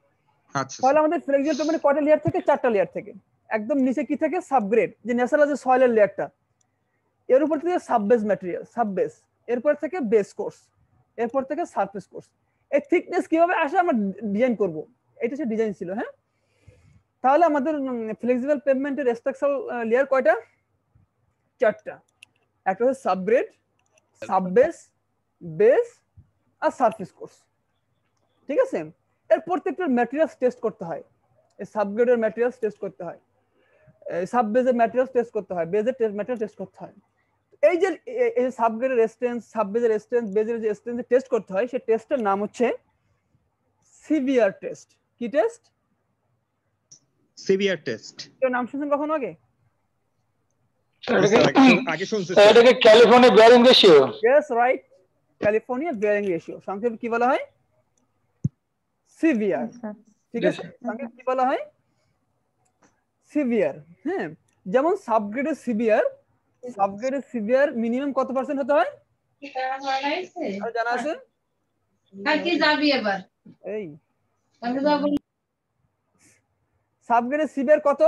আচ্ছা তাহলে আমাদের ফ্লেক্সিবল পেমেন্টে কয়টা লেয়ার থেকে চারটা লেয়ার থেকে একদম নিচে কি থাকে সাবগ্রেড যে ন্যাচারাল যে সয়েলের লেয়ারটা এর উপর থেকে সাববেস ম্যাটেরিয়াল সাববেস এরপর থেকে বেস কোর্স এরপর থেকে সারফেস কোর্স এই থিকনেস কিভাবে আসে আমরা ডিজাইন করব এটা হচ্ছে ডিজাইন ছিল। হ্যাঁ তাহলে আমাদের ফ্লেক্সিবল পেমেন্টের স্ট্রাকচারাল লেয়ার কয়টা চারটা একটা হচ্ছে সাবগ্রেড সাববেস বেস আর সারফেস কোর্স ঠিক আছে এর প্রত্যেকটা ম্যাটেরিয়ালস টেস্ট করতে হয় এই সাবগ্রেডের ম্যাটেরিয়ালস টেস্ট করতে হয় সাববেসের ম্যাটেরিয়ালস টেস্ট করতে হয় বেসের ম্যাটেরিয়াল টেস্ট করতে হয় এই যে সাবগ্রেডের রেজিস্ট্যান্স সাববেসের রেজিস্ট্যান্স বেসের যে রেজিস্ট্যান্স টেস্ট করতে হয় সেই টেস্টের নাম হচ্ছে সিভিআর টেস্ট কি টেস্ট সিভিআর টেস্ট এর নাম শুনছেন কখনো আগে আগে শুনছি এটাকে California bearing ratio yes right California bearing ratio সংক্ষেপে কি বলা হয় সিভিআর ঠিক আছে সংক্ষেপে কি বলা হয় সিভিআর। হ্যাঁ যেমন সাবগ্রেডের সিভিআর মিনিমাম কত পার্সেন্ট হতে হয় আর জানা আছে আর কি যাবি এবার এই আমি যাব সাবগ্রেডের সিভিআর কত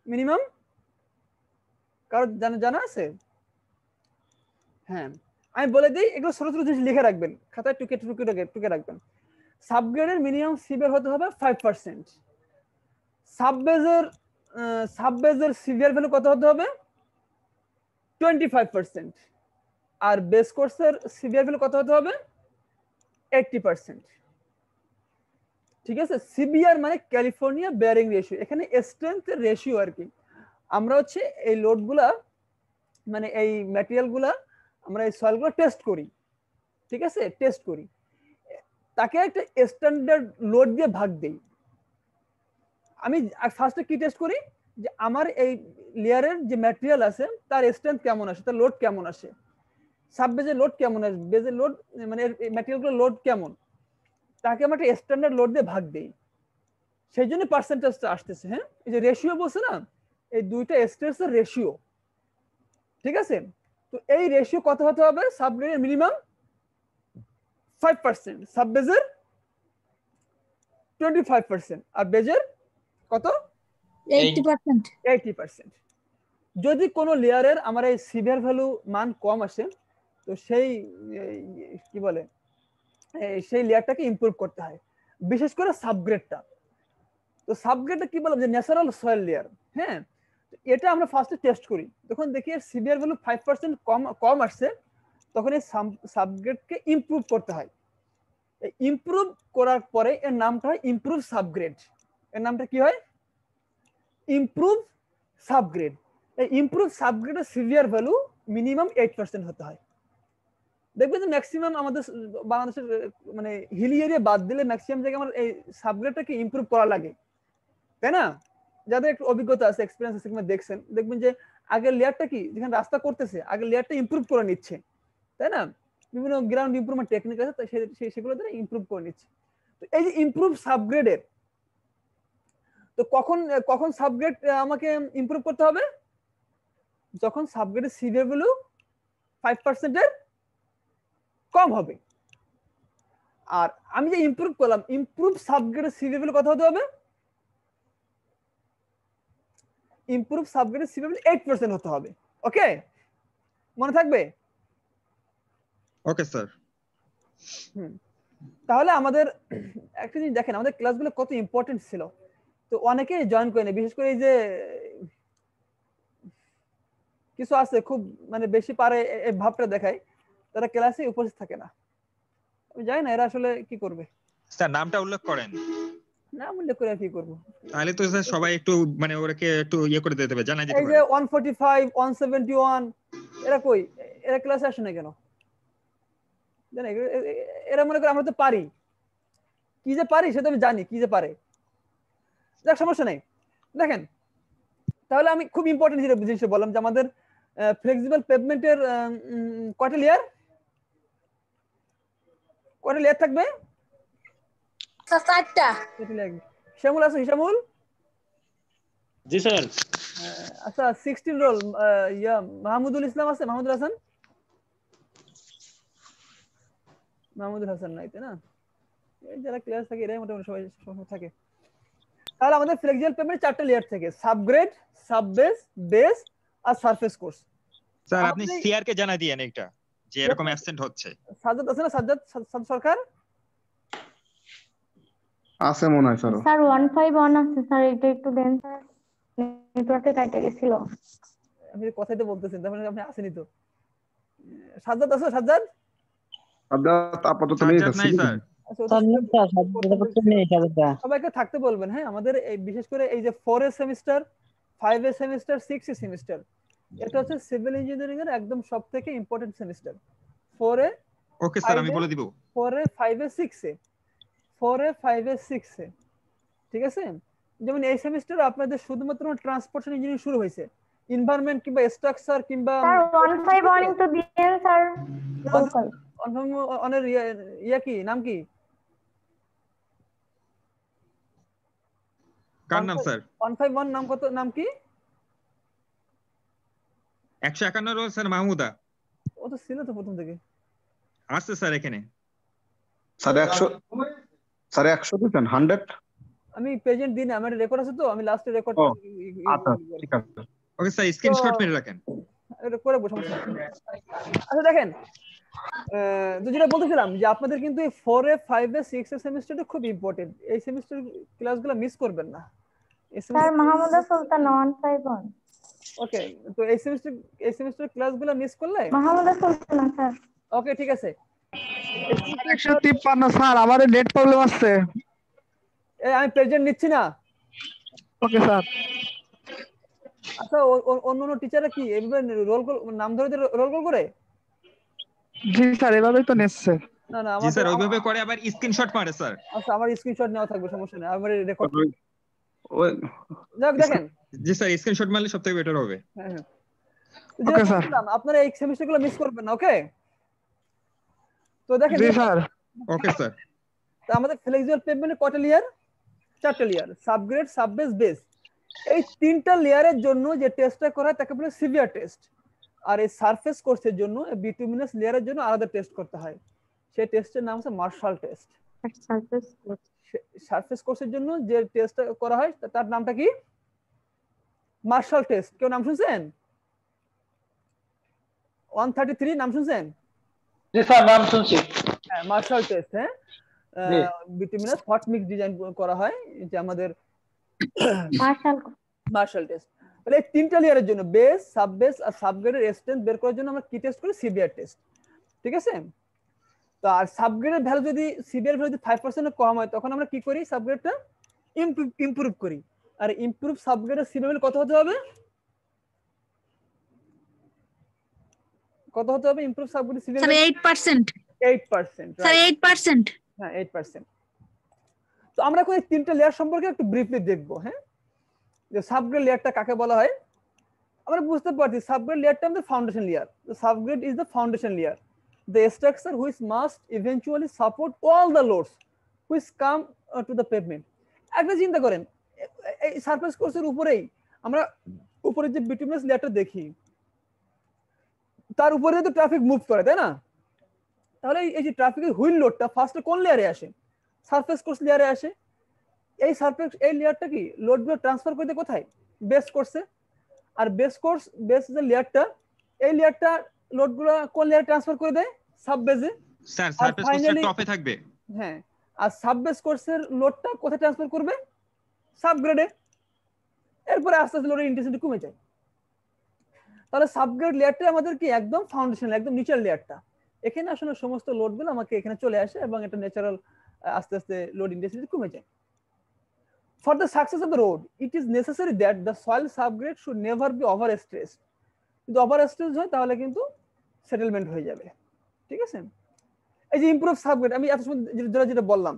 মিনিমাম কারো জানা আছে? হ্যাঁ আমি বলে দিই এগুলো ছোট ছোট জিনিস লিখে রাখবেন খাতায় টুকে রাখবেন সাবগ্রেডের মিনিমাম সিভিআর হতে হবে 5%। সাববেজের সিভিআর ভ্যালু কত হতে হবে 25%। আর বেস কোর্সের সিভিআর ভ্যালু কত হতে হবে 80%। ঠিক আছে সিভিআর মানে ক্যালিফোর্নিয়া বেয়ারিং রেশিও এখানে স্ট্রেংথের রেশিও আর কি আমরা হচ্ছে এই লোডগুলা মানে এই ম্যাটেরিয়ালগুলা আমরা এই সয়েলগুলো টেস্ট করি ঠিক আছে টেস্ট করি তাকে একটা স্ট্যান্ডার্ড লোড দিয়ে ভাগ দেই আমি ফার্স্টে কি টেস্ট করি যে আমার এই লেয়ারের যে ম্যাটেরিয়াল আছে তার স্ট্রেংথ কেমন আসে তার লোড কেমন আসে সাববেজের লোড কেমন আসে বেজের লোড মানে এই ম্যাটেরিয়ালগুলোর লোড কেমন তাকে আমরা একটা স্ট্যান্ডার্ড লোড দিয়ে ভাগ দেই, সেই জন্য পার্সেন্টেজটা আসতেছে। হ্যাঁ, এই যে রেশিও বলছে না, এই দুইটা স্টেটসের রেশিও, ঠিক আছে? তো এই রেশিও কত হতে হবে? সাবগ্রেডের মিনিমাম 5%, সাব বেজের 25%, আর বেজের কত? 80%। 80%। যদি কোনো লেয়ারের আমার এই সিভিয়ার ভ্যালু মান কম আসে, তো সেই কি বলে সেই লেয়ারটাকে ইমপ্রুভ করতে হয়, বিশেষ করে সাবগ্রেডটা। তো সাবগ্রেডটা কি বললাম যে ন্যাচারাল সয়েল লেয়ার। হ্যাঁ, এটা আমরা ফার্স্টে টেস্ট করি, তখন দেখি সিভিয়ার ভ্যালু 5% কম আসছে, তখন এই সাবগ্রেডকে ইমপ্রুভ করতে হয়। ইমপ্রুভ করার পরে এর নামটা হয় ইমপ্রুভ সাবগ্রেড। এর নামটা কি হয়? Improve subgrade. এই ইমপ্রুভ সাবগ্রেডের সিভিয়ার ভ্যালু মিনিমাম 8% হতে হয়। দেখবেন যে ম্যাক্সিমাম আমাদের বাংলাদেশের মানে হিলি এরিয়া বাদ দিলে ম্যাক্সিমাম জায়গায় আমার এই সাবগ্রেডটাকে ইমপ্রুভ করা লাগে, তাই না? যাদের একটু অভিজ্ঞতা আছে, এক্সপিরিয়েন্স আছে, কিংবা দেখছেন, দেখবেন যে আগের লেয়ারটা কি, যেখানে রাস্তা করতেছে আগের লেয়ারটা ইমপ্রুভ করে নিচ্ছে, তাই না? বিভিন্ন গ্রাউন্ড ইমপ্রুভমেন্ট টেকনিক আছে, সেগুলো দ্বারা ইমপ্রুভ করে নিচ্ছে। তো এই যে ইমপ্রুভ সাবগ্রেডের, তো কখন কখন সাবগ্রেড আমাকে ইমপ্রুভ করতে হবে? যখন সাবগ্রেডের সিভিয়ার ভ্যালু 5% এর কম হবে। আর আমি যে ইমপ্রুভ করলাম, ইমপ্রুভ সাবগ্রেডের সিভিয়ার ভ্যালু কত হতে হবে? ইমপ্রুভ সাবগ্রেডের সিভিয়ার ভ্যালু 8% হতে হবে। ওকে, মনে থাকবে? Okay sir. তাহলে আমাদের একটা জিনিস দেখেন, আমাদের ক্লাসগুলো কত ইম্পর্টেন্ট ছিল। তো অনেকেই জয়েন করে না, বিশেষ করে এই যে কিছু আছে খুব মানে বেশি পারে এই ভাবটা দেখায়, তারা ক্লাসে উপস্থিত থাকে না। আমি জানি না এরা আসলে কি করবে। স্যার নামটা উল্লেখ করেন। নাম উল্লেখ করে আর কি করব? তাহলে তো স্যার সবাই একটু মানে ওরাকে একটু ইয়ে করে দিতে হবে, জানাই দিতে এই হবে। যে 145 171 এরা কই? এরা ক্লাসে আসে না কেন? জানেন, এরা মনে করে আমরা তো পারি, কি যে পারি সেটা আমি জানি কি যে পারে। যাক, সমস্যা নেই। দেখেন, তাহলে আমি খুব ইম্পর্টেন্ট জিনিস বললাম যে আমাদের ফ্লেক্সিবল পেভমেন্টের কয়টা লেয়ার থাকবে? 4টা। হিসামুল আছে? হিসামুল? জি স্যার। আচ্ছা, 16 রোল মাহমুদুল ইসলাম আছে? মাহমুদুল হাসান? মাহমুদুল হাসান নাই, তাই না? এই যারা ক্লাস থাকে এরাই মোটামুটি সবাই থাকে। তাহলে আমাদের ফ্লেক্সিবল পেভমেন্ট 4টা লেয়ার থেকে, সাবগ্রেড, সাববেস, বেস আর সারফেস কোর্স। স্যার আপনি সিআর কে জানাই দিয়েন এটা যে এরকম অ্যাবসেন্ট হচ্ছে। সাজ্জাদ আছে না? সাজ্জাদ সরকার আছে মনে হয় স্যার। স্যার 151 আছে স্যার, এটা একটু দেন স্যার, নেটওয়ার্কে কাটে গেছিল। আমি কথাই তো বলতেছেন, তার মানে আপনি আসেনি তো। সাজ্জাদ আছে? সাজ্জাদ আপাতত নেই স্যার। সবাইকে থাকতে বলবেন। হ্যাঁ, আমাদের এই বিশেষ করে এই যে 4 এর সেমিস্টার, 5 এর সেমিস্টার, 6 এর সেমিস্টার, এটা হচ্ছে সিভিল ইঞ্জিনিয়ারিং এর একদম সবথেকে ইম্পর্টেন্ট সেমিস্টার। 4 এ, ওকে স্যার আমি বলে দিব। 4 এ, 5 এ, 6 এ, 4 এ, 5 এ, 6 এ, ঠিক আছে? যেমন এই সেমিস্টারে আপনাদের শুধুমাত্র ট্রান্সপোর্টেশন ইঞ্জিনিয়ারিং শুরু হয়েছে, এনভায়রনমেন্ট কিংবা স্ট্রাকচার কিংবা স্যার 151 একটু দিয়েন স্যার। অনের ইয়া কি নাম কি? কার নাম স্যার? 151 নাম কত? নাম কি? 151 রোল স্যার মাহমুদা। ও তো ছিল তো প্রথম থেকে। আছে স্যার এখানে। স্যার 100, স্যার 100 দিবেন 100? আমি প্রেজেন্ট দিন আমার রেকর্ড আছে তো, আমি লাস্টে রেকর্ড আচ্ছা ঠিক আছে। ওকে স্যার স্ক্রিনশট মেরে রাখেন। এটা করে বসে। আচ্ছা দেখেন, তো যেটা বলতেছিলাম যে আপনাদের কিন্তু এই 4 এ, 5 এ, 6 এর সেমিস্টারটা খুব ইম্পর্টেন্ট। এই সেমিস্টার ক্লাসগুলো মিস করবেন না। স্যার মাহমুদা সুলতান 151। ওকে, তো এই সেমিস্টার ক্লাসগুলো মিস করলে মাহমুদা সুলতান স্যার। ওকে, ঠিক আছে। 153 স্যার, আমাদের নেট প্রবলেম আছে। আমি প্রেজেন্ট নিচ্ছি না। Okay sir. আচ্ছা, অন্য টিচাররা কি এইভাবে রোল কল নাম ধরে রোল কল করে? জি স্যার, এভাবেই তো নেছে। না না, জি স্যার ওইভাবে করে, আবার স্ক্রিনশট মারে স্যার। আচ্ছা, আমার স্ক্রিনশট নেওয়া থাকবে, সমস্যা নেই, আমার রেকর্ড। ওই যাক দেখেন, জি স্যার স্ক্রিনশট মারলে সবথেকে বেটার হবে। হ্যাঁ হ্যাঁ, ওকে স্যার। আপনারা এই সেমিস্টারগুলো মিস করবেন না। ওকে, তো দেখেন। জি স্যার। Okay sir. আমাদের ফ্লেক্সিবল পেভমেন্টে কয়টা লেয়ার? 4টা লেয়ার, সাবগ্রেড, সাববেস, বেস। এই 3টা লেয়ারের জন্য যে টেস্টটা করা হয় তাকে বলে সিভিয়ার টেস্ট। আর এই সারফেস কোর্সের জন্য বিটুমিনাস লেয়ারের জন্য আলাদা টেস্ট করতে হয়, সেই টেস্টের নাম হচ্ছে মার্শাল টেস্ট। সারফেস কোর্সের জন্য যে টেস্টটা করা হয় তার নামটা কি? Marshall test. কেউ নাম শুনছেন? 133 নাম শুনছেন? জি স্যার, নাম শুনছি। হ্যাঁ, মার্শাল টেস্ট। হ্যাঁ, বিটুমিনাস হট মিক্স ডিজাইন করা হয় যে আমাদের মার্শাল টেস্ট। তাহলে এই 3টা লেয়ারের জন্য বেস, সাববেস আর সাবগ্রেডের স্ট্রেংথ বের করার জন্য আমরা কি টেস্ট করি? Severe test. ঠিক আছে? তো আর সাবগ্রেডের ভ্যালু যদি সিভিয়ার ভ্যালু যদি 5% এর কম হয় তখন আমরা কি করি? সাবগ্রেডটা ইমপ্রুভ করি। আর ইমপ্রুভ সাবগ্রেডের সিভিয়ার ভ্যালু কত হতে হবে? কত হতে হবে ইমপ্রুভ সাবগ্রেডের সিভিয়ার ভ্যালু? 8%। 8%, স্যার 8%। হ্যাঁ 8%। তো আমরা এখন এই 3টা লেয়ার সম্পর্কে একটু ব্রিফলি দেখবো। হ্যাঁ, যে সাবগ্রেড লেয়ারটা কাকে বলা হয় আমরা বুঝতে পারছি। সাবগ্রেড লেয়ারটা আমাদের foundation layer. The subgrade is the foundation layer, the structure which must eventually support all the loads which come to the pavement. একটা চিন্তা করেন, এই সারফেস কোর্সের উপরেই আমরা উপরে যে বিটুমিনাস লেয়ারটা দেখি তার উপরে তো ট্রাফিক মুভ করে, তাই না? তাহলে এই যে ট্রাফিকের হুইল লোডটা ফার্স্টে কোন লেয়ারে আসে? সারফেস কোর্স লেয়ারে আসে। এই সারফেস এই লেয়ারটা কি লোডগুলো ট্রান্সফার করতে কোথায়? বেস কোর্সে। আর বেস যে লেয়ারটা, এই লেয়ারটা লোডগুলো কোন লেয়ারে ট্রান্সফার করে দেয়? সাববেসে। স্যার সারফেস কোর্সের টপে থাকবে। হ্যাঁ, আর সাববেস কোর্সের লোডটা কোথায় ট্রান্সফার করবে? সাবগ্রেডে। এরপরে আস্তে আস্তে লোডের ইন্টেন্সিটি কমে যায়। তাহলে সাবগ্রেড লেয়ারটা আমাদের কি একদম ফাউন্ডেশন, একদম নিচের লেয়ারটা। এখানে আসলে সমস্ত লোডগুলো আমাকে এখানে চলে আসে এবং এটা ন্যাচারাল আস্তে আস্তে লোড ইন্টেন্সিটি কমে যায়। For the success of the road, it is necessary that the soil subgrade should never be overstressed. যদি ওভারস্ট্রেস হয় তাহলে কিন্তু সেটেলমেন্ট হয়ে যাবে। ঠিক আছে? এই যে ইমপ্রুভ সাবগ্রেড আমি এত সময় যেটা বললাম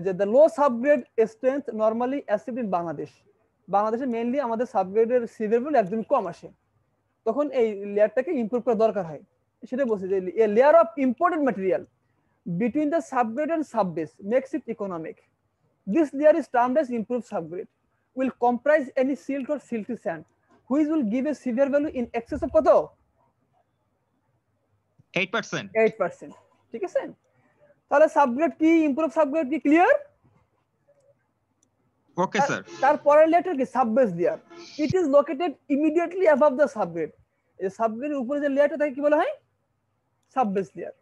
যে the low subgrade strength normally achieved in Bangladesh. বাংলাদেশে মেইনলি আমাদের সাবগ্রেডের সিভিয়ার ভ্যালু একদম কম আসে, তখন এই লেয়ারটাকে ইমপ্রুভ করা দরকার হয়। সেটা বলছে যে a layer of imported material between the subgrade and subbase makes it economic. This layer is termed as improved subgrade. Will comprise any silt or silty sand, which will give a severe value in excess of কত? 8%। 8%। ঠিক আছে? তাহলে subgrade কি, improve subgrade কি, clear? Okay sir. তারপরের লেয়ারটা কি? Subbase layer. It is located immediately above the subgrade. এই সাবগ্রেডের উপরে যে লেয়ারটা থাকে কি বলা হয়? Subbase layer.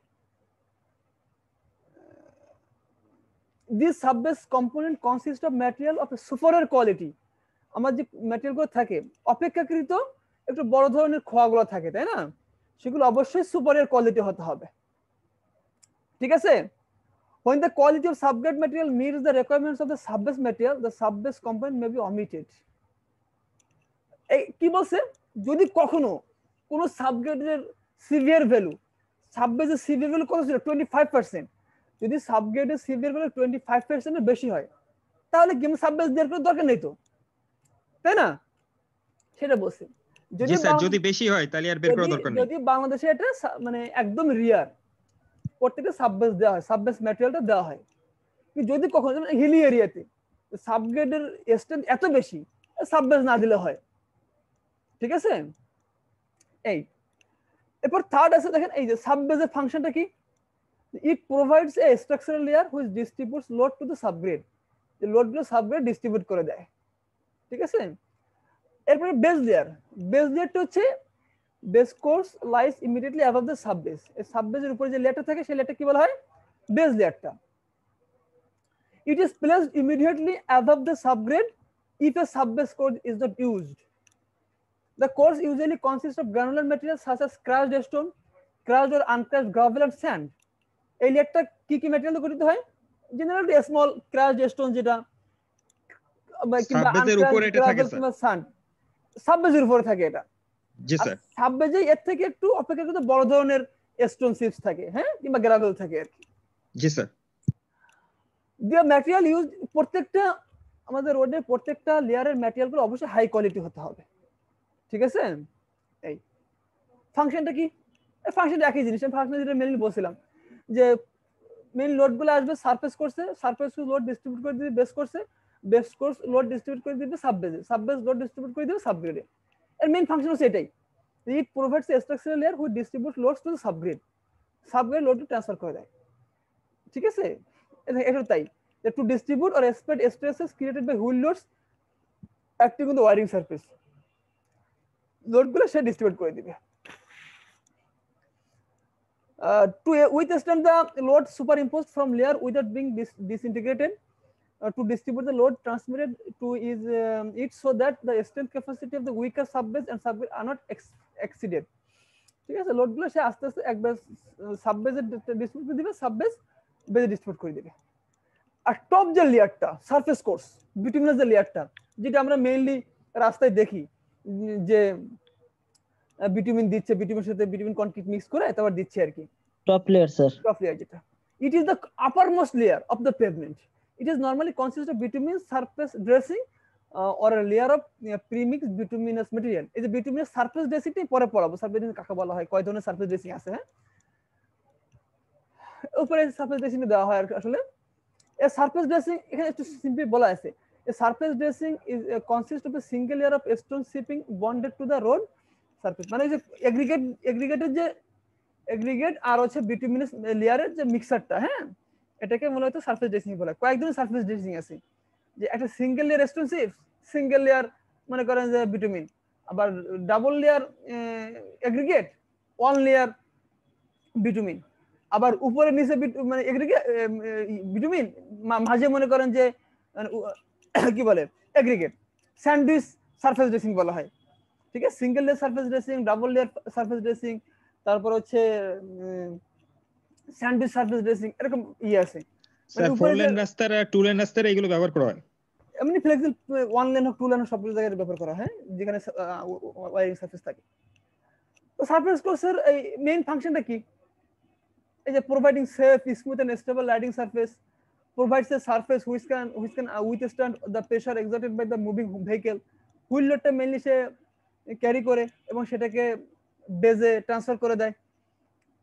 This subbase component consists of material of a superior quality. আমার যে ম্যাটেরিয়ালগুলো থাকে অপেক্ষাকৃত একটু বড় ধরনের খোয়াগুলো থাকে, তাই না? সেগুলো অবশ্যই সুপারিয়র কোয়ালিটি হতে হবে। ঠিক আছে? When the quality of subgrade material meets the requirements of the subbase material, the subbase component may be omitted. এই কি বলছে? যদি কখনো কোনো সাবগ্রেডের সিভিয়ার ভ্যালু, সাববেসের সিভিয়ার ভ্যালু কত ছিল? 25%। যদি সাবগ্রেডের সিভিয়ার ভ্যালু 25% এর বেশি হয় তাহলে কি সাববেস দেওয়ার কোনো দরকার নেই তো, তাই না? সেটা বলছি। জি স্যার, যদি বেশি হয় তাহলে আর বের করার দরকার নেই। যদি বাংলাদেশে এটা মানে একদম রিয়ার, প্রত্যেকটা সাববেস দেওয়া হয়, সাববেস ম্যাটেরিয়ালটা দেওয়া হয়। কিন্তু যদি কখনো হিলি এরিয়াতে সাবগ্রেডের স্ট্রেংথ এত বেশি, সাববেস না দিলে হয়। ঠিক আছে? এই এরপর থার্ড আছে, দেখেন এই যে সাববেসের ফাংশনটা কি? It provides a structural layer which distributes load to the subgrade. The load গুলো সাবগ্রেড ডিস্ট্রিবিউট করে দেয়। ঠিক আছে? এরপরে বেস লেয়ার। বেস লেয়ারটা হচ্ছে base course lies immediately above the subbase. এই সাববেসের উপরে যে লেয়ারটা থাকে সেই লেয়ারটা কি বলা হয়? বেস লেয়ারটা। It is placed immediately above the subgrade if a subbase core is not used. The cores usually consist of granular materials such as crushed stone, crushed or uncrushed gravel and sand. এই লেয়ারটা কি কি material গঠিত হয়? Generally small crushed stone যেটা কিংবা সাববেসের উপরে এটা থাকে স্যার। কিংবা সান্ড সাববেসের উপরে থাকে এটা। জি স্যার। সাববেসে এর থেকে একটু অপেক্ষাকৃত বড় ধরনের স্টোন চিপস থাকে, হ্যাঁ, কিংবা গ্রাভেল থাকে আর কি। জি স্যার। দ্য ম্যাটেরিয়াল ইউজ, প্রত্যেকটা আমাদের রোডের প্রত্যেকটা লেয়ারের ম্যাটেরিয়ালগুলো অবশ্যই হাই কোয়ালিটি হতে হবে। ঠিক আছে? এই ফাংশনটা কি? ফাংশনটা একই জিনিস। আমি ফাংশন যেটা মেনলি বলছিলাম যে মেইন লোড গুলো আসবে সারফেস কোর্সে, সারফেস লোড ডিস্ট্রিবিউট করে দিবে বেস কোর্সে, বেস কোর্স লোড ডিস্ট্রিবিউট করে দিবে সাববেসে, সাববেস লোড ডিস্ট্রিবিউট করে দিবে সাবগ্রেডে। এর মেইন ফাংশন হচ্ছে এটাই, it provides a structural layer which distribute loads to the subgrade, subgrade load transfer করে দেয়। ঠিক আছে, এটা তাই যে to distribute or spread stresses created by wheel loads acting on the wearing surface, লোডগুলো সে ডিস্ট্রিবিউট করে দিবে। To withstand the load superimposed from layer without being disintegrated, to distribute the load transmitted to it so that the strength capacity of the weaker subbase and subbase are not exceeded. ঠিক আছে, লোডগুলো সে আস্তে আস্তে একবার সাববেজে distribute করে দিবে, সাববেজ বেজে distribute করে দিবে। আর টপ যে লেয়ারটা সারফেস কোর্স বিটুমিনাস যে লেয়ারটা, যেটা আমরা মেইনলি রাস্তায় দেখি যে বিটুমিন দিচ্ছে, বিটুমিনের সাথে বিটুমিন কনক্রিট মিক্স করে তারপর দিচ্ছে আর কি, top layer sir, top layer যেটা, it is the uppermost layer of the pavement. It is normally consists of bitumen surface dressing or a layer of premixed bituminous material. এই যে bituminous surface dressing টি পরে পড়াবো, surface dressing কাকে বলা হয়, কয় ধরনের সারফেস ড্রেসিং আছে। হ্যাঁ, উপরে সারফেস ড্রেসিং দেওয়া হয় আসলে। এই সারফেস ড্রেসিং এখানে একটু সিম্পলি বলা আছে, a surface dressing is consists of a single layer of stone shipping bonded to the road surface, মানে যে এগ্রিগেটের যে এগ্রিগেট আর হচ্ছে বিটুমিনাস লেয়ারের যে মিক্সারটা, হ্যাঁ, এটাকে মূলত সারফেস ড্রেসিং বলে। কয়েক ধরনের সারফেস ড্রেসিং আছে, যে একটা single layer stone chip, single layer মনে করেন যে বিটুমিন, আবার double layer aggregate, one layer bitumen, আবার উপরে নিচে মানে এগ্রিগেট বিটুমিন, মাঝে মনে করেন যে কি বলে এগ্রিগেট, স্যান্ডউইচ সারফেস ড্রেসিং বলা হয়। ঠিক আছে, single layer surface dressing, double layer surface dressing, তারপর হচ্ছে স্যান্ডউইচ সারফেস ড্রেসিং, এরকম আছে। স্যার ফোর লেন রাস্তার আর টু লেন রাস্তার এগুলো ব্যবহার করা হয় এমনি ফ্লেক্সিবল, ওয়ান লেন হোক টু লেন হোক সব জায়গায় ব্যবহার করা হয় যেখানে ওয়ারিং সারফেস থাকে। তো সারফেস কোর্সের এই মেইন ফাংশনটা কি, এই যে providing safe smooth and stable riding surface, provides a surface which can withstand the pressure exerted by the moving vehicle. Wheel লোডটা মেইনলি সে ক্যারি করে এবং সেটাকে বেজে ট্রান্সফার করে দেয়।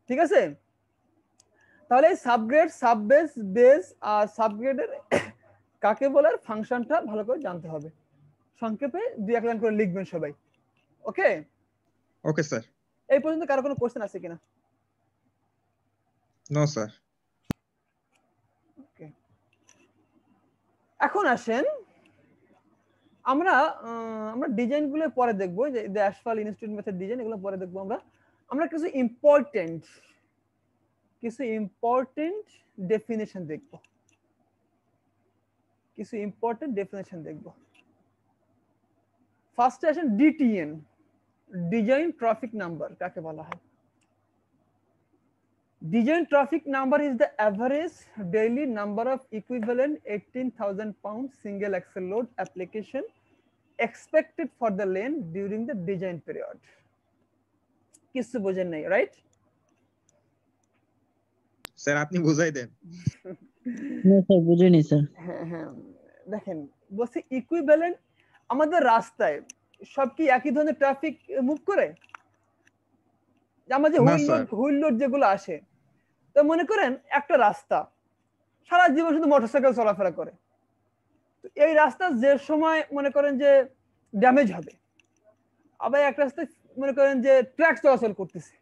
ঠিক আছে, তাহলে সাবগ্রেড, সাববেস, বেস আর সাবগ্রেডের কাকে বলার ফাংশনটা ভালো করে জানতে হবে। সংক্ষেপে দুই এক লাইন করে লিখবেন সবাই। ওকে ওকে স্যার। এই পর্যন্ত কারো কোনো কোশ্চেন আছে কিনা? No sir. ওকে, এখন আসেন আমরা ডিজাইন গুলো পরে দেখবো, যে the Asphalt institute method design, এগুলো পরে দেখবো। আমরা কিছু ইম্পর্টেন্ট ডেফিনেশন দেখবো, ফার্স্টে আসেন ডিটিএন, ডিজাইন ট্রাফিক নাম্বার কাকে বলা হয়? Design traffic number is the average daily number of equivalent 18,000 pound single axle load application expected for the lane during the design period. কিছু বোঝেন নাই, রাইট? স্যার আপনি বুঝাই দেন। না স্যার বুঝিনি স্যার। হ্যাঁ দেখেন, বলছি ইকুইভ্যালেন্ট, আমাদের রাস্তায় সব কি একই ধরনের ট্রাফিক মুভ করে? আমাদের হুইল লোড যেগুলো আসে, তো মনে করেন একটা রাস্তা সারা জীবন শুধু মোটরসাইকেল চলাফেরা করে, তো এই রাস্তা যে সময় মনে করেন যে ড্যামেজ হবে, আবার একটা রাস্তায় মনে করেন যে ট্রাক চলাচল করতেছে,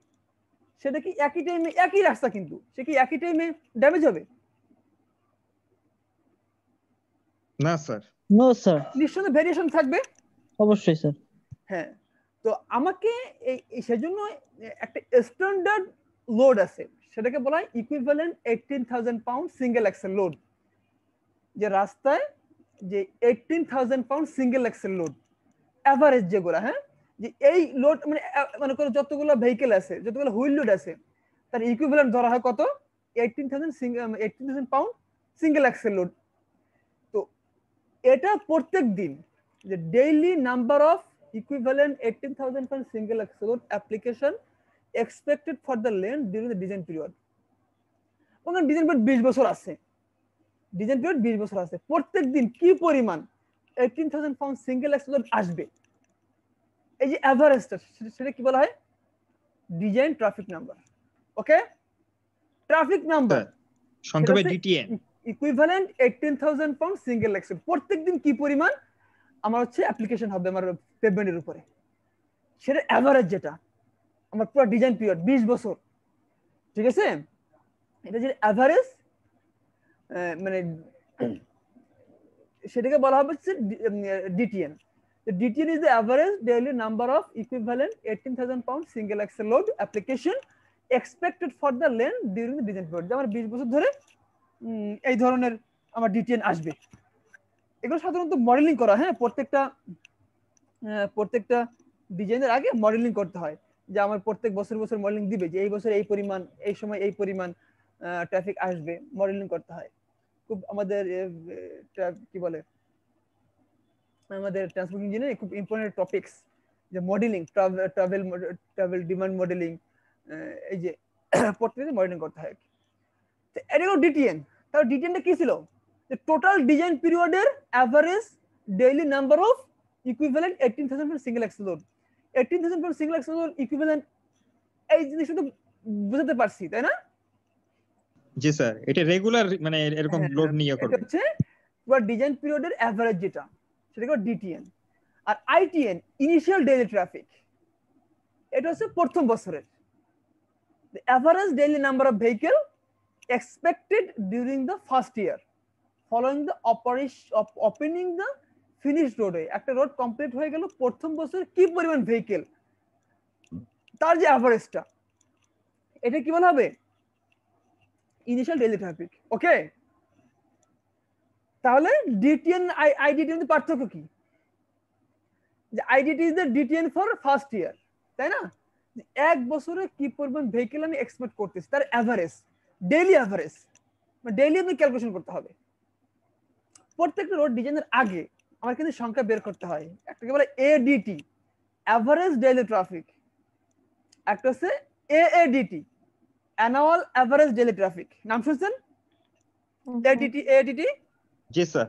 সেটা কি একই টাইমে, একই রাস্তা কিন্তু সে কি একই টাইমে ড্যামেজ হবে? না স্যার। No sir. নিশ্চয়ই ভেরিয়েশন থাকবে। অবশ্যই স্যার। হ্যাঁ, তো আমাকে সেজন্য একটা স্ট্যান্ডার্ড লোড আছে, সেটাকে বলা হয় equivalent 18,000 pound single axle load. যে রাস্তায় যে 18,000 pound single axle load average যেগুলো, হ্যাঁ, যে এই লোড মানে করে যতগুলো ভেহিকেল আছে, যতগুলো হুইল লোড আছে, তার ইকুইভ্যালেন্ট ধরা হয় কত? 18,000 পাউন্ড সিঙ্গেল অ্যাক্সেল লোড। তো এটা প্রত্যেক দিন যে daily number of equivalent 18,000 pound single axle load application expected for the lane during the design period. ওখানে ডিজাইন পিরিয়ড 20 বছর আছে, ডিজাইন পিরিয়ড 20 বছর আছে, প্রত্যেক দিন কি পরিমাণ 18,000 পাউন্ড সিঙ্গেল অ্যাক্সেল লোড আসবে, এই যে এভারেজটা, সেটা কি বলা হয়? Design traffic number. Okay, traffic number সংক্ষেপে DTN equivalent 18000 pound single axle. প্রত্যেকদিন কি পরিমাণ আমার হচ্ছে অ্যাপ্লিকেশন হবে আমার পেমেন্টের উপরে, সেটা এভারেজ যেটা আমার পুরো ডিজাইন পিরিয়ড 20 বছর, ঠিক আছে? এটা যে এভারেজ মানে সেটাকে বলা হবে হচ্ছে DTN. DTN is the average daily number of equivalent 18000 pound single axle load application expected for the lane during the design period. আমার 20 বছর ধরে এই ধরনের আমার ডিটিএন আসবে। এগুলো সাধারণত মডেলিং করা, হ্যাঁ, প্রত্যেকটা ডিজাইনের আগে মডেলিং করতে হয়, যে আমার প্রত্যেক বছর বছর মডেলিং দিবে যে এই বছর এই পরিমাণ, এই সময় এই পরিমাণ ট্রাফিক আসবে, মডেলিং করতে হয়। খুব আমাদের কি বলে আমাদের ট্রান্সপোর্ট ইঞ্জিনিয়ারিং খুব ইম্পর্টেন্ট টপিকস, যে মডেলিং, ট্রাভেল ডিমান্ড মডেলিং, এই যে প্রত্যেকটা মডেলিং করতে হয়। তো এটা হলো ডিটিএন। তাহলে ডিটিএনটা কি ছিল? যে টোটাল ডিজাইন পিরিয়ডের average daily number of equivalent 18000 for single axle load. 18000 for single axle load equivalent, এই জিনিসটা তো বুঝাতে পারছি, তাই না? জি স্যার, এটা রেগুলার মানে এরকম লোড নিয়ে করবে। এটা হচ্ছে পুরো ডিজাইন পিরিয়ডের এভারেজ যেটা, সেটা হলো ডিটিএন। আর আইটিএন ইনিশিয়াল ডেইলি ট্রাফিক, এটা হচ্ছে প্রথম বছরের the average daily number of vehicle expected during the first year following the opening the finished roadway। একটা রোড কমপ্লিট হয়ে গেল, প্রথম বছরে কি পরিমাণ ভেহিকেল, তার যে অ্যাভারেজটা, এটা কি বলা হবে? Initial daily traffic. ওকে, তাহলে ডিটিএন আইডিটিএন এর পার্থক্য কি? যে IDT is the DTN for first year, তাই না? এক বছরে কি পরিমাণ ভেহিকেল আমি এক্সপেক্ট করতেছি, তার এভারেজ, ডেইলি এভারেজ, মানে ডেইলি আমি ক্যালকুলেশন করতে হবে। প্রত্যেকটা রোড ডিজাইনের আগে আমার কিন্তু সংখ্যা বের করতে হয়। একটাকে বলে এডিটি, অ্যাভারেজ ডেইলি ট্রাফিক, একটা হচ্ছে এএডিটি, অ্যানুয়াল অ্যাভারেজ ডেইলি ট্রাফিক। নাম শুনছেন? এডিটি। জি স্যার।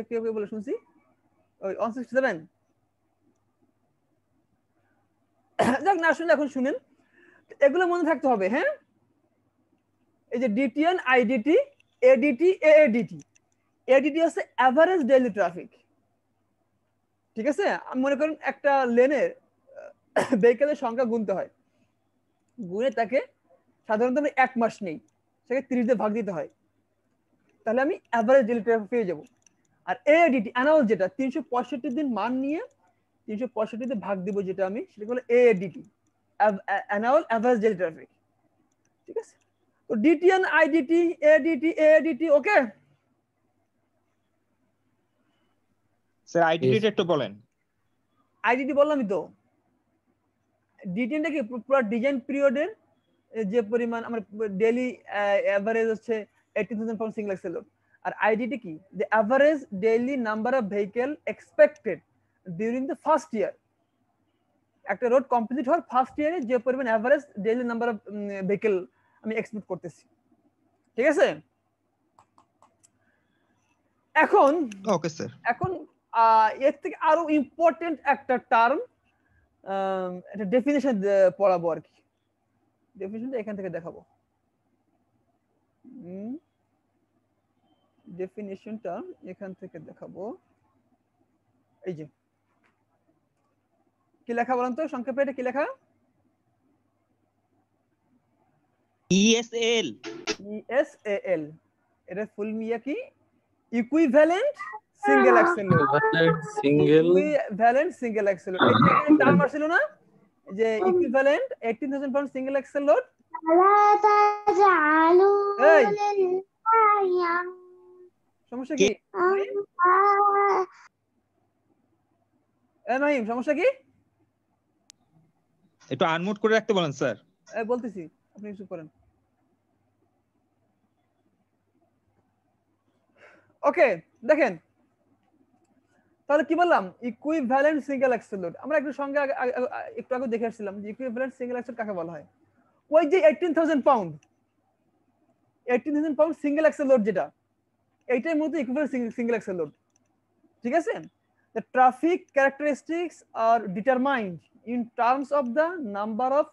কে বলে শুনছি? ওই 167। যাক, না শুনলে এখন শুনেন, এগুলো মনে থাকতে হবে। হ্যাঁ, এই যে ডিটিএন, আইডিটি, এডিটি, এএডিটি। এডিটি হচ্ছে এভারেজ ডেইলি ট্রাফিক, ঠিক আছে? মনে করেন একটা লেনের ভেহিকেলের সংখ্যা গুনতে হয়, গুনে তাকে সাধারণত আমরা 1 মাস নেই, সেটাকে 30 দিয়ে ভাগ দিতে হয়, তাহলে আমি এভারেজ ডেইলি ট্রাফিক পেয়ে যাব। আর এএডিটি অ্যানুয়াল, যেটা 365 দিন মান নিয়ে 365 দিয়ে ভাগ দিব, যেটা আমি সেটা হলো এএডিটি, অ্যানুয়াল অ্যাভারেজ ডেইলি ট্রাফিক, ঠিক আছে? তো ডিটিএন, আইডিটি, এডিটি, এএডিটি। ওকে স্যার, আইডিটি একটু বলেন। আইডিটি বললামই তো। ডিটিএনটা কি পুরো ডিজাইন পিরিয়ডের যে পরিমাণ আমার ডেইলি এভারেজ হচ্ছে 18000 পাউন্ড সিঙ্গেল এক্সেল লোড। আর আইডিটি কি? The average daily number of vehicle expected during the first year. একটা রোড কমপ্লিট হওয়ার ফার্স্ট ইয়ারে যে পরিমাণ average daily number of vehicle আমি এক্সপেক্ট করতেছি, ঠিক আছে? এখন ওকে স্যার, এখন এর থেকে আরো ইম্পর্টেন্ট একটা টার্ম, একটা ডেফিনেশন পড়াবো আর কি। ডেফিনেশনটা এখান থেকে দেখাবো। ডেফিনেশনটা এখান থেকে দেখাবো। এই যে কি লেখা বলেন তো সংক্ষেপে, এটা কি লেখা? ইএসএল। ইএসএল, এটা ফুল মিয়া কি? Equivalent single axle load. Equivalent single axle load, এই টার্ম আসছিল না যে equivalent 18000 pound single axle load. এই সমস্যা কি? নাহিম, সমস্যা কি? একটু আনমিউট করে রাখতে বলেন স্যার। বলতেছি, আপনি কিছু করেন। ওকে, দেখেন তাহলে কি বললাম? Equivalent single axle load. আমরা একটু সঙ্গে একটু আগে দেখে আসছিলাম যে ইকুইভ্যালেন্ট সিঙ্গেল এক্সেল কাকে বলা হয়। ওই যে 18000 পাউন্ড সিঙ্গেল এক্সেল লোড, যেটা এইটাই মূলত ইকুইভ্যালেন্ট সিঙ্গেল এক্সেল লোড, ঠিক আছে? The traffic characteristics are determined in terms of the number of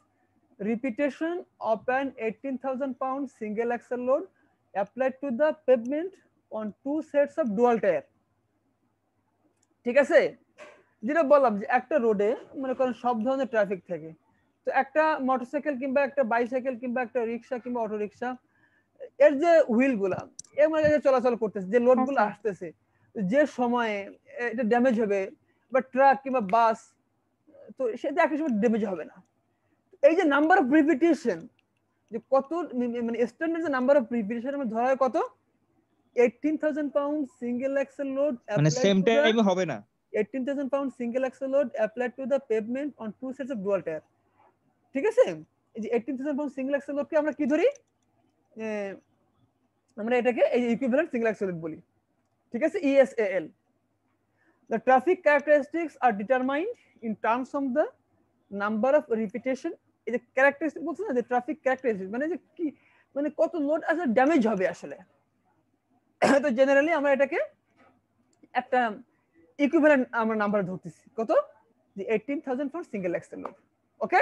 repetition of an 18,000 pound single axle load applied to the pavement on 2 sets of dual tire. ঠিক আছে, যেটা বললাম যে একটা রোডে মনে করেন সব ধরনের ট্রাফিক থাকে, তো একটা মোটরসাইকেল কিংবা একটা বাইসাইকেল কিংবা একটা রিক্সা কিংবা অটো রিক্সা এর যে হুইল গুলা এর মধ্যে চলাচল করতেছে, যে লোড গুলো আসতেছে, যে সময়ে এটা ড্যামেজ হবে, বা ট্রাক কিংবা বাস, তো সেটা একই সময় ড্যামেজ হবে না। এই যে নাম্বার অফ রিপিটেশন, যে কত মানে স্ট্যান্ডার্ড যে নাম্বার অফ রিপিটেশন আমরা ধরা হয় কত 18,000 পাউন্ড সিঙ্গেল অ্যাক্সেল লোড মানে সেম টাইমে হবে না। 18,000 pound single axle load applied to the pavement on 2 sets of dual tyre. ঠিক আছে, এই যে 18,000 পাউন্ড সিঙ্গেল অ্যাক্সেল লোডকে আমরা কি ধরি, আমরা এটাকে এই ইকুইভ্যালেন্ট সিঙ্গেল অ্যাক্সেল লোড বলি। ঠিক আছে, ESAL। The traffic characteristics are determined in terms of the number of repetition। এই যে ক্যারেক্টারিস্টিক বলছে না, যে ট্রাফিক ক্যারেক্টারিস্টিক মানে যে কি, মানে কত লোড আসলে ড্যামেজ হবে আসলে। তো জেনারেলি আমরা এটাকে একটা ইকুইভ্যালেন্ট আমরা নাম্বার ধরতেছি, কত, যে 18,000 for single axle load. Okay,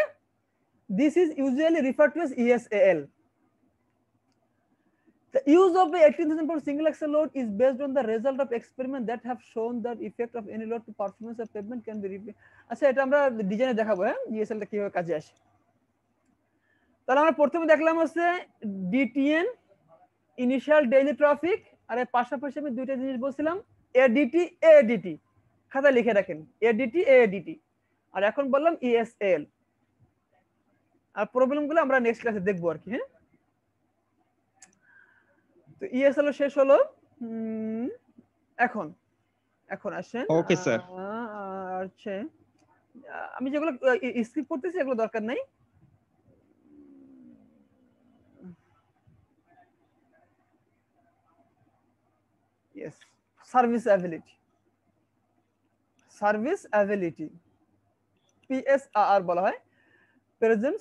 this is usually referred to as ESAL। The use of the 18,000 pound single axle load is based on the result of experiment that have shown that effect of any load to performance of pavement can be repeated। আচ্ছা, এটা আমরা ডিজাইনে দেখাবো, হ্যাঁ, ESL টা কিভাবে কাজে আসে। তাহলে আমরা প্রথমে দেখলাম হচ্ছে DTN ইনিশিয়াল ডেইলি ট্রাফিক, আর এর পাশাপাশি আমি দুইটা জিনিস বলছিলাম ADT AADT, খাতা লিখে রাখেন ADT AADT, আর এখন বললাম ESAL। আর প্রবলেমগুলো আমরা নেক্সট ক্লাসে দেখবো আর কি। হ্যাঁ, তো ESL শেষ হলো। এখন এখন আসেন। Okay sir. আচ্ছা, আমি যেগুলো স্কিপ করতেছি এগুলো দরকার নাই। Yes, service ability, service ability, PSR বলা হয়, present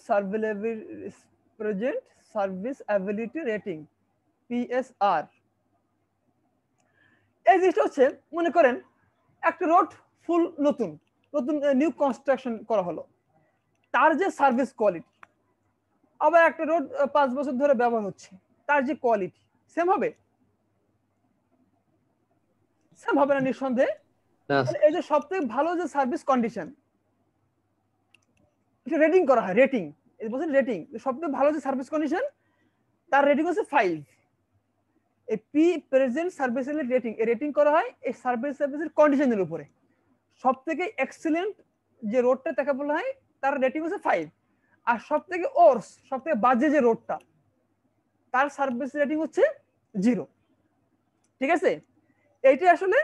service ability rating, PSR। এই জিনিসটা হচ্ছে, মনে করেন একটা রোড ফুল নতুন নিউ কনস্ট্রাকশন করা হলো, তার যে সার্ভিস কোয়ালিটি, আবার একটা রোড 5 বছর ধরে ব্যবহার হচ্ছে, তার যে কোয়ালিটি সেম হবে? সেম হবে না নিঃসন্দেহে। এই যে সবথেকে ভালো যে সার্ভিস কন্ডিশন, এটা রেটিং করা হয়, রেটিং, এই বলছেন রেটিং, সবথেকে ভালো যে সার্ভিস কন্ডিশন তার রেটিং হচ্ছে 5। এই প্রেজেন্ট সার্ভিসের রেটিং, এই রেটিং করা হয় এই সার্ভিসের কন্ডিশনের উপরে। সবথেকে এক্সিলেন্ট যে রোডটা তাকে বলা হয় তার রেটিং হচ্ছে 5, আর সবথেকে ওর্স, সবথেকে বাজে যে রোডটা তার সার্ভিস রেটিং হচ্ছে 0। ঠিক আছে, এইটা আসলে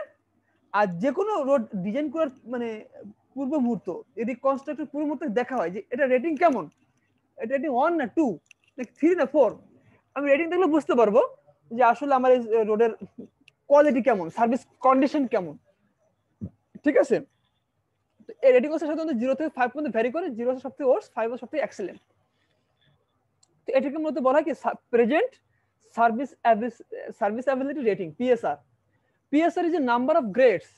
আর যে কোনো রোড ডিজাইন করার মানে পূর্ব মুহূর্ত, যদি কনস্ট্রাক্টর পূর্ব মুহূর্তে দেখা হয় যে এটা রেটিং কেমন, এটা রেটিং 1 না 2 না 3 না 4, আমি রেটিং দেখলে বুঝতে পারবো যে আসলে আমার এই রোডের কোয়ালিটি কেমন, সার্ভিস কন্ডিশন কেমন। ঠিক আছে, তো এই রেটিং হচ্ছে সাধারণত 0 থেকে 5 পর্যন্ত ভ্যারি করে। 0 হচ্ছে সবথেকে ওয়ার্স্ট, 5 হচ্ছে সবথেকে এক্সেলেন্ট। তো এটাকে মূলত বলা হয় কি present service ability rating, PSR। PSR is a number of grades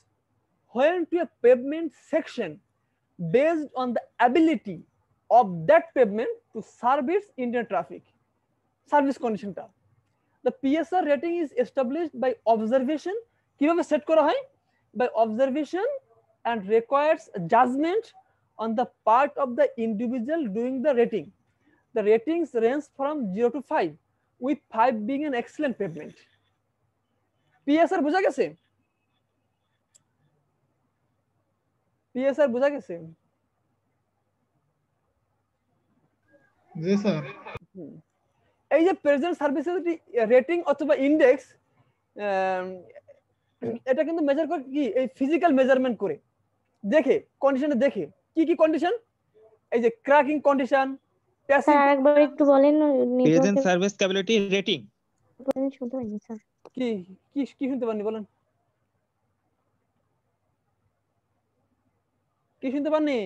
when to a pavement section based on the ability of that pavement to serve its Indian traffic service condition টা। The PSR rating is established by observation, কিভাবে set করা হয়, by observation and requires judgment on the part of the individual doing the rating. The ratings range from 0 to 5, with 5 being an excellent pavement। PSR বোঝা গেছে? PSR বোঝা গেছে? জি sir. এই যে present সার্ভিসিবিলিটি rating অথবা ইনডেক্স, এটা কিন্তু মেজার করে কি, এই ফিজিক্যাল মেজারমেন্ট করে দেখে, কন্ডিশনে দেখে কি কি কন্ডিশন, এই যে ক্র্যাকিং কন্ডিশন, স্যার আরেকবার একটু বলেন। প্রেজেন্ট সার্ভিস ক্যাপাবিলিটি রেটিং শুনতে পাইনি স্যার। কি কি কি শুনতে পাননি বলেন, কি শুনতে পাননি?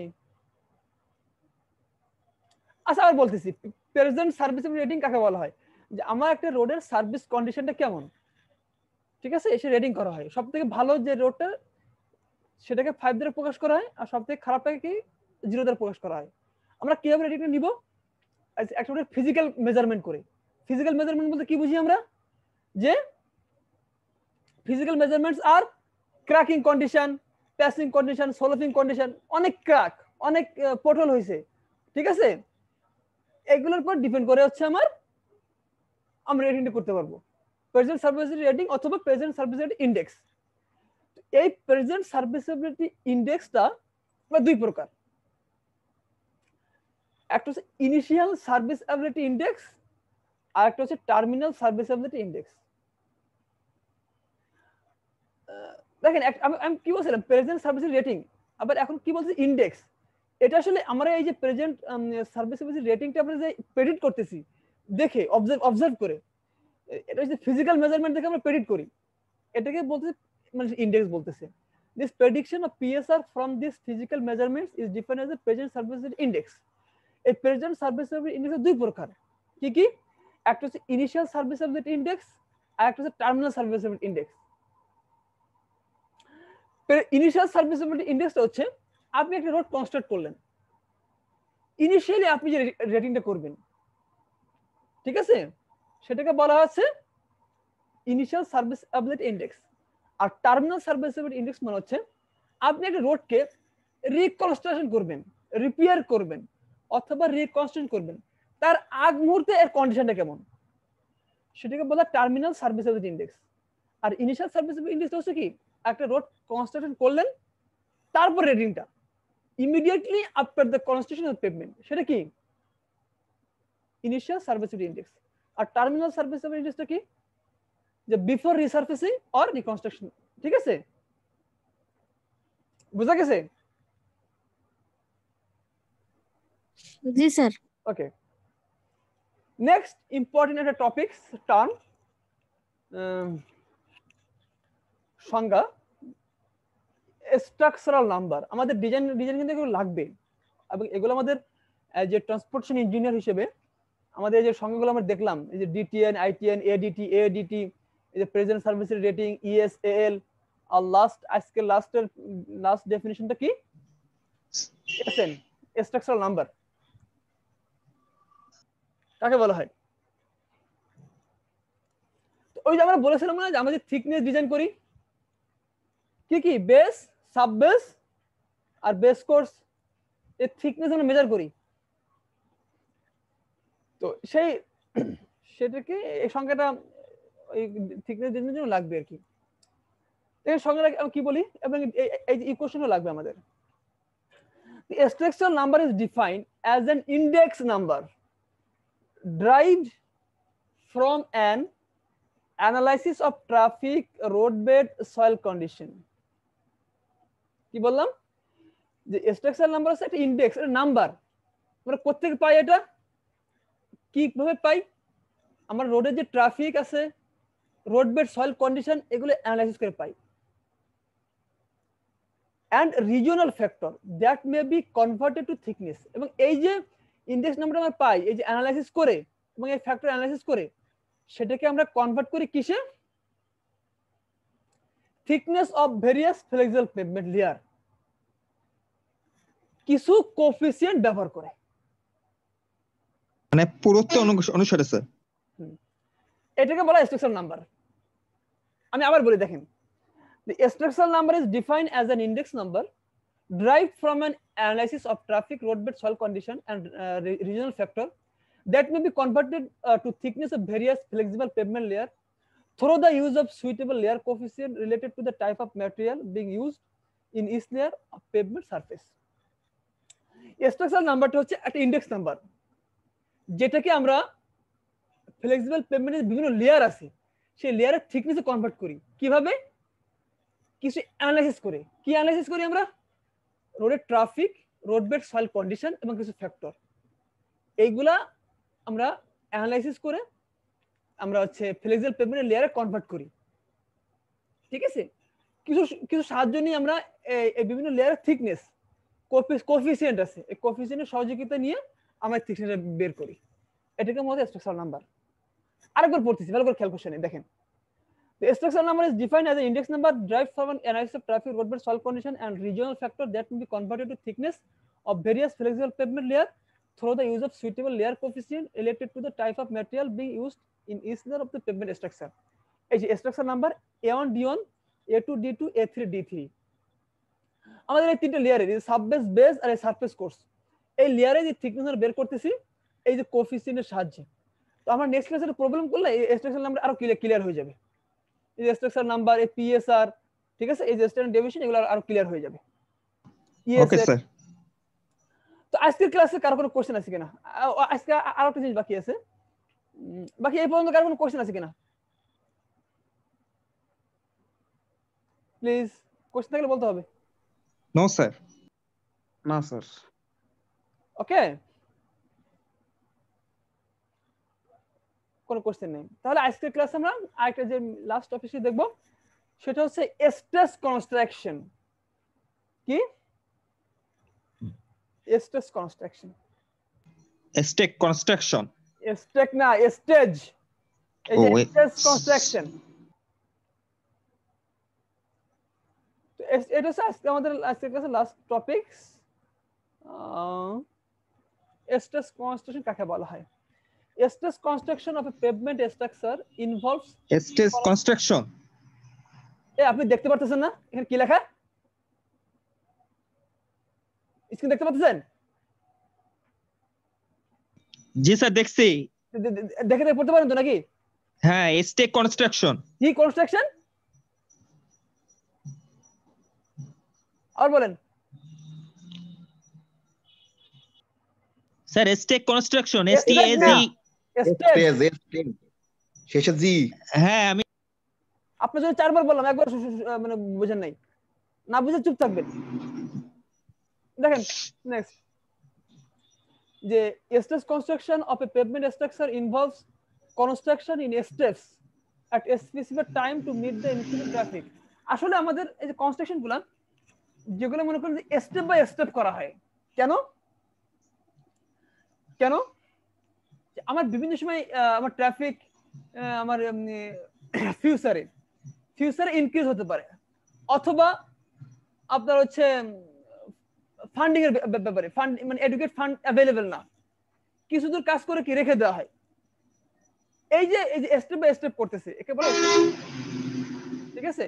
আচ্ছা আবার বলতেছি, প্রেজেন্ট সার্ভিস রেটিং কাকে বলা হয়, যে আমার একটা রোডের সার্ভিস কন্ডিশনটা কেমন। ঠিক আছে, এসে রেটিং করা হয়, সবথেকে ভালো যে রোডটা সেটাকে 5 দ্বারা প্রকাশ করা হয়, আর সবথেকে খারাপটাকে কি 0 দ্বারা প্রকাশ করা হয়। আমরা কিভাবে রেটিংটা নিব, একটা ফিজিক্যাল মেজারমেন্ট করে। ফিজিক্যাল মেজারমেন্ট বলতে কি বুঝি আমরা, যে ফিজিক্যাল মেজারমেন্টস আর ক্র্যাকিং কন্ডিশন, প্যাসিং কন্ডিশন, সলভিং কন্ডিশন, অনেক ক্র্যাক, অনেক পোটল হয়েছে, ঠিক আছে, এগুলোর উপর ডিপেন্ড করে হচ্ছে আমরা রেটিংটা করতে পারবো, প্রেজেন্ট সার্ভিসিবিলিটি রেটিং অথবা প্রেজেন্ট সার্ভিসিবিলিটি ইন্ডেক্স। এই প্রেজেন্ট সার্ভিসিবিলিটি ইন্ডেক্সটা দুই প্রকার, একটা হচ্ছে ইনিশিয়াল সার্ভিসিবিলিটি ইন্ডেক্স আর একটা হচ্ছে টার্মিনাল সার্ভিসিবিলিটি ইন্ডেক্স। দেখেন আমি কি বলছিলাম প্রেজেন্ট সার্ভিসিবিলিটি রেটিং, আবার এখন কি বলছি ইন্ডেক্স। এটা আসলে আমরা এই যে প্রেজেন্ট সার্ভিসিবিলিটি রেটিংটা আমরা যে প্রেডিক্ট করতেছি দেখে অবজার্ভ করে, এটা হচ্ছে ফিজিক্যাল মেজারমেন্ট দেখে আমরা প্রেডিক্ট করি, এটাকে বলতেছে মানে ইন্ডেক্স বলতেছে। This prediction of PSR from this physical measurements is defined as a present serviceability index. এই প্রেজেন্ট সার্ভিসিবিলিটি ইন্ডেক্স দুই প্রকার, কি কি, একটা হচ্ছে ইনিশিয়াল সার্ভিসিবিলিটি ইন্ডেক্স আর একটা হচ্ছে টার্মিনাল সার্ভিসিবিলিটি ইন্ডেক্স। ইনিশিয়াল সার্ভিসিবিলিটি ইন্ডেক্সটা হচ্ছে আপনি একটা রোড কনস্ট্রাক্ট করলেন, ইনিশিয়ালি আপনি যে রেটিংটা করবেন, ঠিক আছে, সেটাকে বলা হচ্ছে ইনিশিয়াল সার্ভিসিবিলিটি ইন্ডেক্স। আর টার্মিনাল সার্ভিসিবিলিটি ইন্ডেক্স মানে হচ্ছে আপনি একটা রোডকে রিকনস্ট্রাকশন করবেন, রিপেয়ার করবেন অথবা রিকনস্ট্রাকশন করবেন, তার আগ মুহূর্তে এর কন্ডিশনটা কেমন, সেটাকে বলা টার্মিনাল সার্ভিসিবিলিটি ইন্ডেক্স। আর ইনিশিয়াল সার্ভিসিবিলিটি ইন্ডেক্স হচ্ছে কি, একটা রোড কনস্ট্রাকশন করলেন তারপর রেটিংটা immediately after the construction of pavement, সেটা কি ইনিশিয়াল সার্ভিসিবিলিটি ইন্ডেক্স। আর টার্মিনাল সার্ভিসিবিলিটি ইন্ডেক্সটা কি, যে বিফোর রিসার্ফেসিং অর রিকনস্ট্রাকশন, ঠিক আছে, বুঝা গেছে? জি স্যার। ওকে, নেক্সট ইম্পর্টেন্ট একটা টপিক টার্ম সংজ্ঞা স্ট্রাকচারাল নাম্বার। আমাদের ডিজাইন কিন্তু এগুলো লাগবে, এবং এগুলো আমাদের যে ট্রান্সপোর্টেশন ইঞ্জিনিয়ার হিসেবে আমাদের এই যে সংজ্ঞাগুলো আমরা দেখলাম, এই যে ডিটিএন, আইটিএন, এডিটি, এডিটি, এই যে প্রেজেন্ট সার্ভিস রেটিং, ইএসএল, আর আজকে লাস্ট ডেফিনিশনটা কি, এসএন, স্ট্রাকচারাল নাম্বার কাকে বলা হয়। ওই যে আমরা বলেছিলাম না যে আমরা যে থিকনেস ডিজাইন করি, কি কি, বেস, সাব বেস আর বেস কোর্স, এর থিকনেস আমরা মেজার করি। তো সেটাকে এই সংখ্যাটা এই থিকনেস ডিজাইনের জন্য লাগবে আর কি। এই সংখ্যাটা আমি কি বলি, এবং এই যে ইকুয়েশনও লাগবে আমাদের। The structural number is defined as an index number derived from an analysis of traffic, roadbed, soil condition. কি বললাম, যে স্ট্রাকচারাল নাম্বার হচ্ছে একটা ইন্ডেক্স, একটা নাম্বার। আমরা কোত্থেকে পাই, এটা কিভাবে পাই, আমরা রোডের যে ট্রাফিক আছে, রোডবেড, সয়েল কন্ডিশন, এগুলো অ্যানালাইসিস করে পাই। and regional factor that may be converted to thickness, এবং এই যে ইন্ডেক্স নাম্বার আমরা পাই, এই যে অ্যানালাইসিস করে এবং এই ফ্যাক্টর অ্যানালাইসিস করে, সেটাকে আমরা কনভার্ট করি কিসে, thickness of various flexible pavement layer, কিছু কোএফিসিয়েন্ট ব্যবহার করে, মানে পুরুত্ব অনুসারে স্যার, এটাকে বলা স্ট্রাকচারাল নাম্বার। আমি আবার বলি, দেখেন, the structural number is defined as an index number derived from an analysis of traffic, roadbed, soil condition, and regional factor that may be converted to thickness of various flexible pavement layer through the use of suitable layer coefficient related to the type of material being used in each layer of pavement surface. Structural numberটা হচ্ছে একটা index number, যেটাকে আমরা flexible পেভমেন্টের বিভিন্ন layer আছে, সেই লেয়ারের থিকনেসে convert করি কিভাবে, কিছু অ্যানালাইসিস করে। কি অ্যানালাইসিস করি আমরা, রোডের ট্রাফিক, রোডবেড, সয়েল কন্ডিশন এবং কিছু ফ্যাক্টর, এইগুলা আমরা অ্যানালাইসিস করে আমরা হচ্ছে ফ্লেক্সিবল পেভমেন্টের লেয়ারে কনভার্ট করি, ঠিক আছে। কিছু সাহায্য নিয়ে আমরা এই বিভিন্ন লেয়ারের থিকনেস, কোএফিসিয়েন্ট আছে, এই কোএফিসিয়েন্টের সহযোগিতা নিয়ে আমরা থিকনেসটা বের করি, এটাকে বলা হয় স্ট্রাকচারাল নাম্বার। আরেকবার পড়তেছি, ভালো করে খেয়াল করছেন, দেখেন, the structural number is defined as an index number derived from an analysis of traffic, roadbed, soil condition, and regional factor that may be converted to thickness of various flexible pavement layer through the use of suitable layer coefficient related to the type of material being used in each layer of the pavement structure. এই যে structure number A1 D1 A2 D2 A3 D3 আমাদের এই তিনটা লেয়ারে subbase base আর এই surface course এই লেয়ারে যে থিকনেস বের করতেছি এই যে কোএফিসিয়েন্টের সাহায্যে। তো আমরা নেক্সট ক্লাসে প্রবলেম করলে এই স্ট্রাকচার নাম্বার আরো ক্লিয়ার হয়ে যাবে। এই যে স্ট্রাকচার নাম্বার এই পিএসআর ঠিক আছে এই যে স্ট্যান্ডার্ড ডেভিয়েশন এগুলো আরো ক্লিয়ার হয়ে যাবে। Okay sir. তো আজকের ক্লাসে কারো কোনো কোশ্চেন আছে কিনা? আজকে আরো একটা জিনিস বাকি আছে, বাকি এই পর্যন্ত কারো কোনো কোশ্চেন আছে কিনা প্লিজ? কোশ্চেন থাকলে বলতে হবে। No sir. না স্যার। ওকে, কোনো কোশ্চেন নেই। তাহলে আজকের ক্লাসে আমরা আরেকটা যে লাস্ট টপিকটি দেখব সেটা হচ্ছে স্ট্রেস কনস্ট্রাকশন। কি stress construction? Stake construction, stake না স্টেজ। এই যে স্ট্রেস কনস্ট্রাকশন তো এটা হচ্ছে আজকে আমাদের আজকের ক্লাসের লাস্ট টপিকস। স্ট্রেস কনস্ট্রাকশন কাকে বলা হয়? Stress construction of a pavement structure involves stage construction. আপনি দেখতে পাচ্ছেন না এখানে কি লেখা? স্ক্রিন দেখতে পাচ্ছেন? জি স্যার দেখছি। দেখে পড়তে পারেন তো নাকি? হ্যাঁ, স্টেক কনস্ট্রাকশন। কি কনস্ট্রাকশন? আর বলেন স্যার স্টেক কনস্ট্রাকশন শেষে জি। হ্যাঁ আমি আপনার জন্য 4 বার বললাম, একবার মানে বুঝেন নাই, না বুঝে চুপ থাকবেন। দেখেন নেক্সট যে stress construction of a pavement structure involves construction in steps at a specific time to meet the increasing traffic. আসলে আমাদের এই যে কনস্ট্রাকশন গুলা যেগুলো মনে করেন যে স্টেপ বাই স্টেপ করা হয়। কেন কেন আমার বিভিন্ন সময় আমার ট্রাফিক আমার ফিউচারে ইনক্রিজ হতে পারে, অথবা আপনার হচ্ছে ফান্ডিং এর ব্যাপারে ফান্ড মানে এডুকেট ফান্ড অ্যাভেলেবল না, কিছু দূর কাজ করে কি রেখে দেওয়া হয়। এই যে স্টেপ বাই স্টেপ করতেছে একে বলে, ঠিক আছে?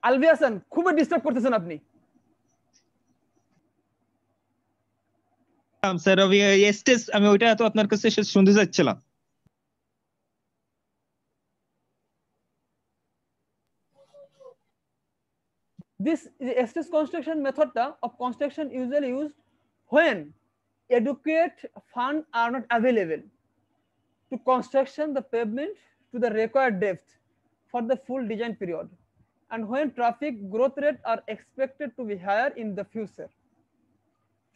আলভি হাসান খুবই ডিস্টার্ব করতেছেন আপনি। স্যার স্টেজ আমি ওইটা তো আপনার কাছে শুনতে যাচ্ছিলাম। This stress construction method of construction usually used when adequate funds are not available to construction the pavement to the required depth for the full design period, and when traffic growth rate are expected to be higher in the future.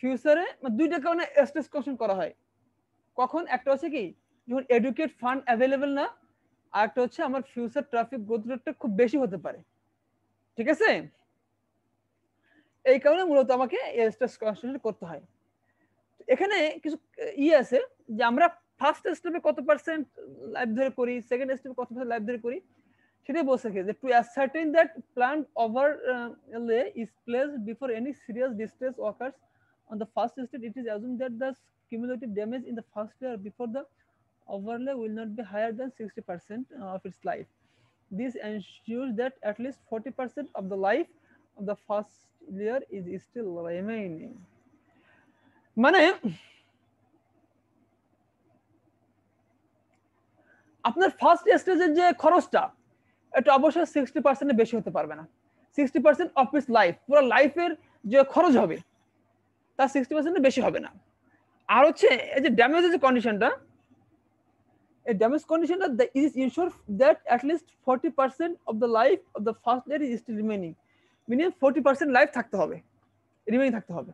ফিউচারে দুইটা কারণে stress construction করা হয়। কখন? একটা হচ্ছে কি যখন এডুকেট ফান্ড অ্যাভেলেবল না, আর একটা হচ্ছে আমার ফিউচার ট্রাফিক গ্রোথ রেটটা খুব বেশি হতে পারে। ঠিক আছে, এই কারণে মূলত আমাকে স্ট্রেস কনস্ট্রাকশন করতে হয়। এখানে কিছু আছে যে আমরা ফার্স্ট স্টেপে কত পার্সেন্ট লাইফ ধরে করি, সেকেন্ড স্টেপে কত পার্সেন্ট লাইফ ধরে করি সেটাই বলছে যে to ascertain that plant overlay is placed before any serious distress occurs on the first stage. It is assumed that the cumulative damage in the first layer before the overlay will not be higher than 60% of its life. This ensures that at least 40% of the life of the first layer is still remaining. মানে আপনার first স্টেজের যে খরচটা এটা অবশ্যই 60% বেশি হতে পারবে না। 60% অফ ইটস লাইফ, পুরো লাইফের যে খরচ হবে তার 60% বেশি হবে না। আর হচ্ছে এই যে ড্যামেজের যে কন্ডিশনটা, এই ড্যামেজ কন্ডিশনটা is ensure that at least 40% of the life of the first layer is still remaining. Minimum 40% life থাকতে হবে, রিমেইনিং থাকতে হবে।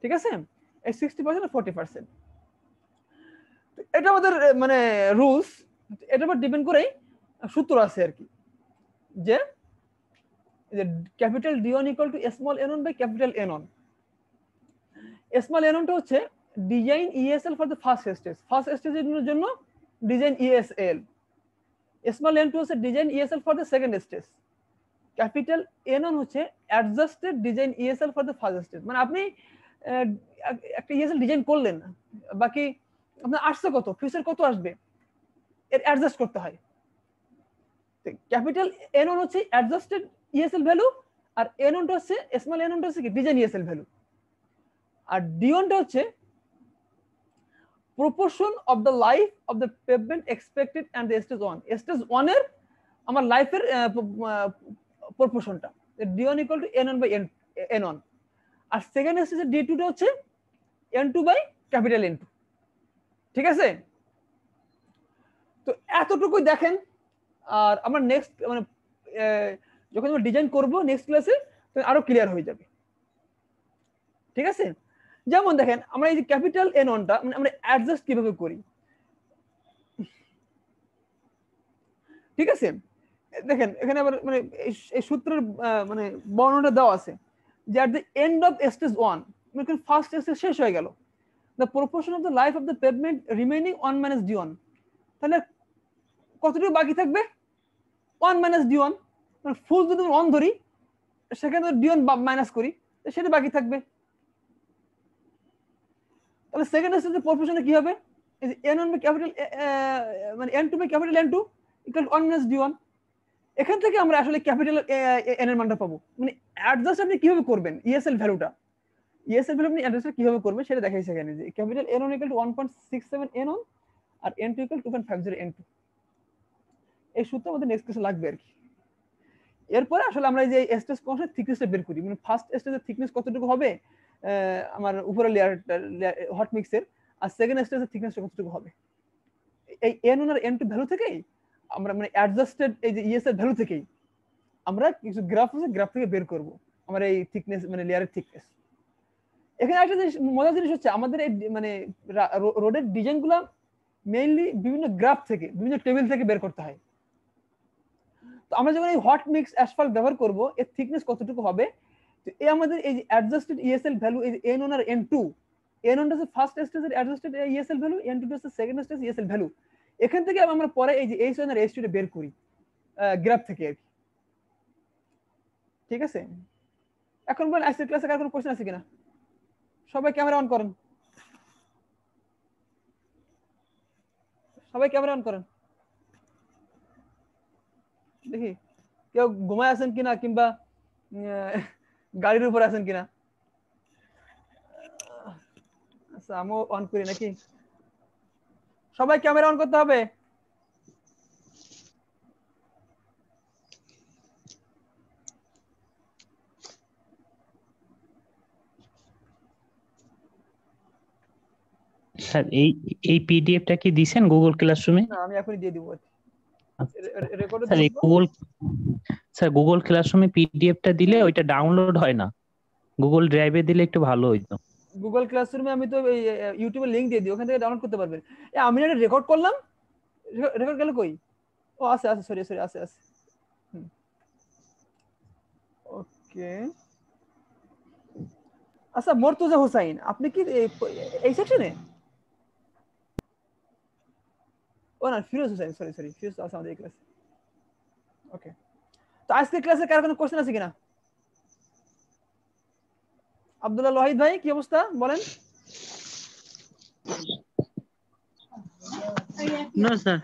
ঠিক আছে, এই 60% আর 40% এটা আমাদের মানে রুলস, এটার উপর ডিপেন্ড করেই সূত্র আছে আর কি, যে capital D1 equal to small n1 by capital N1। Small n1 টা হচ্ছে design ESL for the first stage, first স্টেজের জন্য ডিজাইন ESL। স্মল n2 হচ্ছে design ESL for the second stage. Capital N1 হচ্ছে adjusted design ESL for the first stage. মানে আপনি একটা ESL design করলেন, বাকি আপনার আসছে কত, ফিউচার কত আসবে, এর অ্যাডজাস্ট করতে হয়। ক্যাপিটাল N1 হচ্ছে অ্যাডজাস্টেড ইএসএল ভ্যালু, আর N1 টা হচ্ছে স্মল N1 টা হচ্ছে কি ডিজাইন ইএসএল ভ্যালু, আর D1 টা হচ্ছে proportion of the life of the pavement expected and the stage 1 stage 1 এর আমার লাইফের প্রপোর্শনটা, D1 equal to N1 by N1, আর সেকেন্ড স্টেজে D2 টা হচ্ছে N2 by ক্যাপিটাল N2। ঠিক আছে, তো এতটুকুই দেখেন। আর আমরা নেক্সট মানে যখন আমরা ডিজাইন করব নেক্সট ক্লাসে তখন আরো ক্লিয়ার হয়ে যাবে। ঠিক আছে, যেমন দেখেন আমরা এই যে ক্যাপিটাল N1 টা মানে আমরা অ্যাডজাস্ট কিভাবে করি। ঠিক আছে, দেখেন এখানে আবার মানে এই সূত্রের মানে বর্ণনাটা দেওয়া আছে যে at the end of stage 1 মানে ফার্স্ট স্টেজ শেষ হয়ে গেল, the proportion of the life of the pavement remaining 1 minus D1, তাহলে কতটুকু বাকি থাকবে 1 minus D1, মানে ফুল যদি 1 ধরি সেখানে D1 মাইনাস করি সেটা বাকি থাকবে। তাহলে সেকেন্ড স্টেজের প্রপোর্শনে কি হবে, এই যে N1 বাই ক্যাপিটাল মানে N2 by capital N2 equal to 1 minus D1। এখান থেকে আমরা আসলে ক্যাপিটাল N এর মানটা পাবো। মানে অ্যাডজাস্ট আপনি কিভাবে করবেন ইএসএল ভ্যালুটা, ইএসএল ভ্যালু আপনি অ্যাডজাস্ট কিভাবে করবেন সেটা দেখাইছে এখানে যে capital N1 equal to 1.67 N1 আর N2 ইকুয়াল টু 2.50 N2। এই সূত্র আমাদের নেক্সট ক্লাসে লাগবে আর কি। এরপরে আসলে আমরা এই যে স্টেজ কনস্ট্যান্ট থিকনেসটা বের করি, মানে ফার্স্ট স্টেজের থিকনেস কতটুকু হবে আমার উপরের লেয়ারটা হট মিক্সের, আর সেকেন্ড স্টেজের থিকনেসটা কতটুকু হবে। এই N1 আর N2 ভ্যালু থেকেই আমরা মানে অ্যাডজাস্টেড এই যে ইএসএল ভ্যালু থেকেই আমরা কিছু গ্রাফ আছে, গ্রাফ থেকে বের করব আমরা এই থিকনেস মানে লেয়ারের থিকনেস। এখানে একটা মজার জিনিস হচ্ছে আমাদের এই মানে রোডের ডিজাইনগুলো মেইনলি বিভিন্ন গ্রাফ থেকে বিভিন্ন টেবিল থেকে বের করতে হয়। তো আমরা যখন এই হট মিক্স অ্যাসফল্ট ব্যবহার করব এর থিকনেস কতটুকু হবে, তো এই আমাদের এই যে অ্যাডজাস্টেড ইএসএল ভ্যালু এই যে N1 আর N2, N1 হচ্ছে ফার্স্ট স্টেজের অ্যাডজাস্টেড ইএসএল ভ্যালু, N2 হচ্ছে সেকেন্ড স্টেজ ইএসএল ভ্যালু। এখান থেকে আমরা পরে এই যে H1 আর H2 টা বের করি গ্রাফ থেকে আর কি। ঠিক আছে, এখন বলেন আজকের ক্লাসে কার কোনো কোশ্চেন আছে কিনা? সবাই ক্যামেরা অন করেন, সবাই ক্যামেরা অন করেন, দেখি কেউ ঘুমায় আছেন কিনা কিংবা গাড়ির উপর আছেন কিনা। আচ্ছা আমিও অন করি নাকি? সবাই ক্যামেরা অন করতে হবে। স্যার এই পিডিএফটা কি দিবেন গুগল ক্লাসরুমে? না আমি এখনই দিয়ে দিব। স্যার গুগল ক্লাসরুমে পিডিএফটা দিলে ওইটা ডাউনলোড হয় না, গুগল ড্রাইভে দিলে একটু ভালো হইতো। গুগল ক্লাসরুমে আমি তো এই ইউটিউবে লিংক দিয়ে দিই, ওখান থেকে ডাউনলোড করতে পারবেন। আমি এটা রেকর্ড করলাম, রেকর্ড গেল কই? ও আছে আছে, সরি সরি আছে আছে। ওকে আচ্ছা মর্তুজা হোসাইন আপনি কি এই সেকশনে? ও না ফিরোজ হোসেন, সরি সরি ফিরোজ আছে আমাদের এই ক্লাসে। ওকে তো আজকের ক্লাসে কার কোনো কোশ্চেন আছে কিনা? আব্দুল্লাহ ওয়াহিদ ভাই কি অবস্থা বলেন? না স্যার।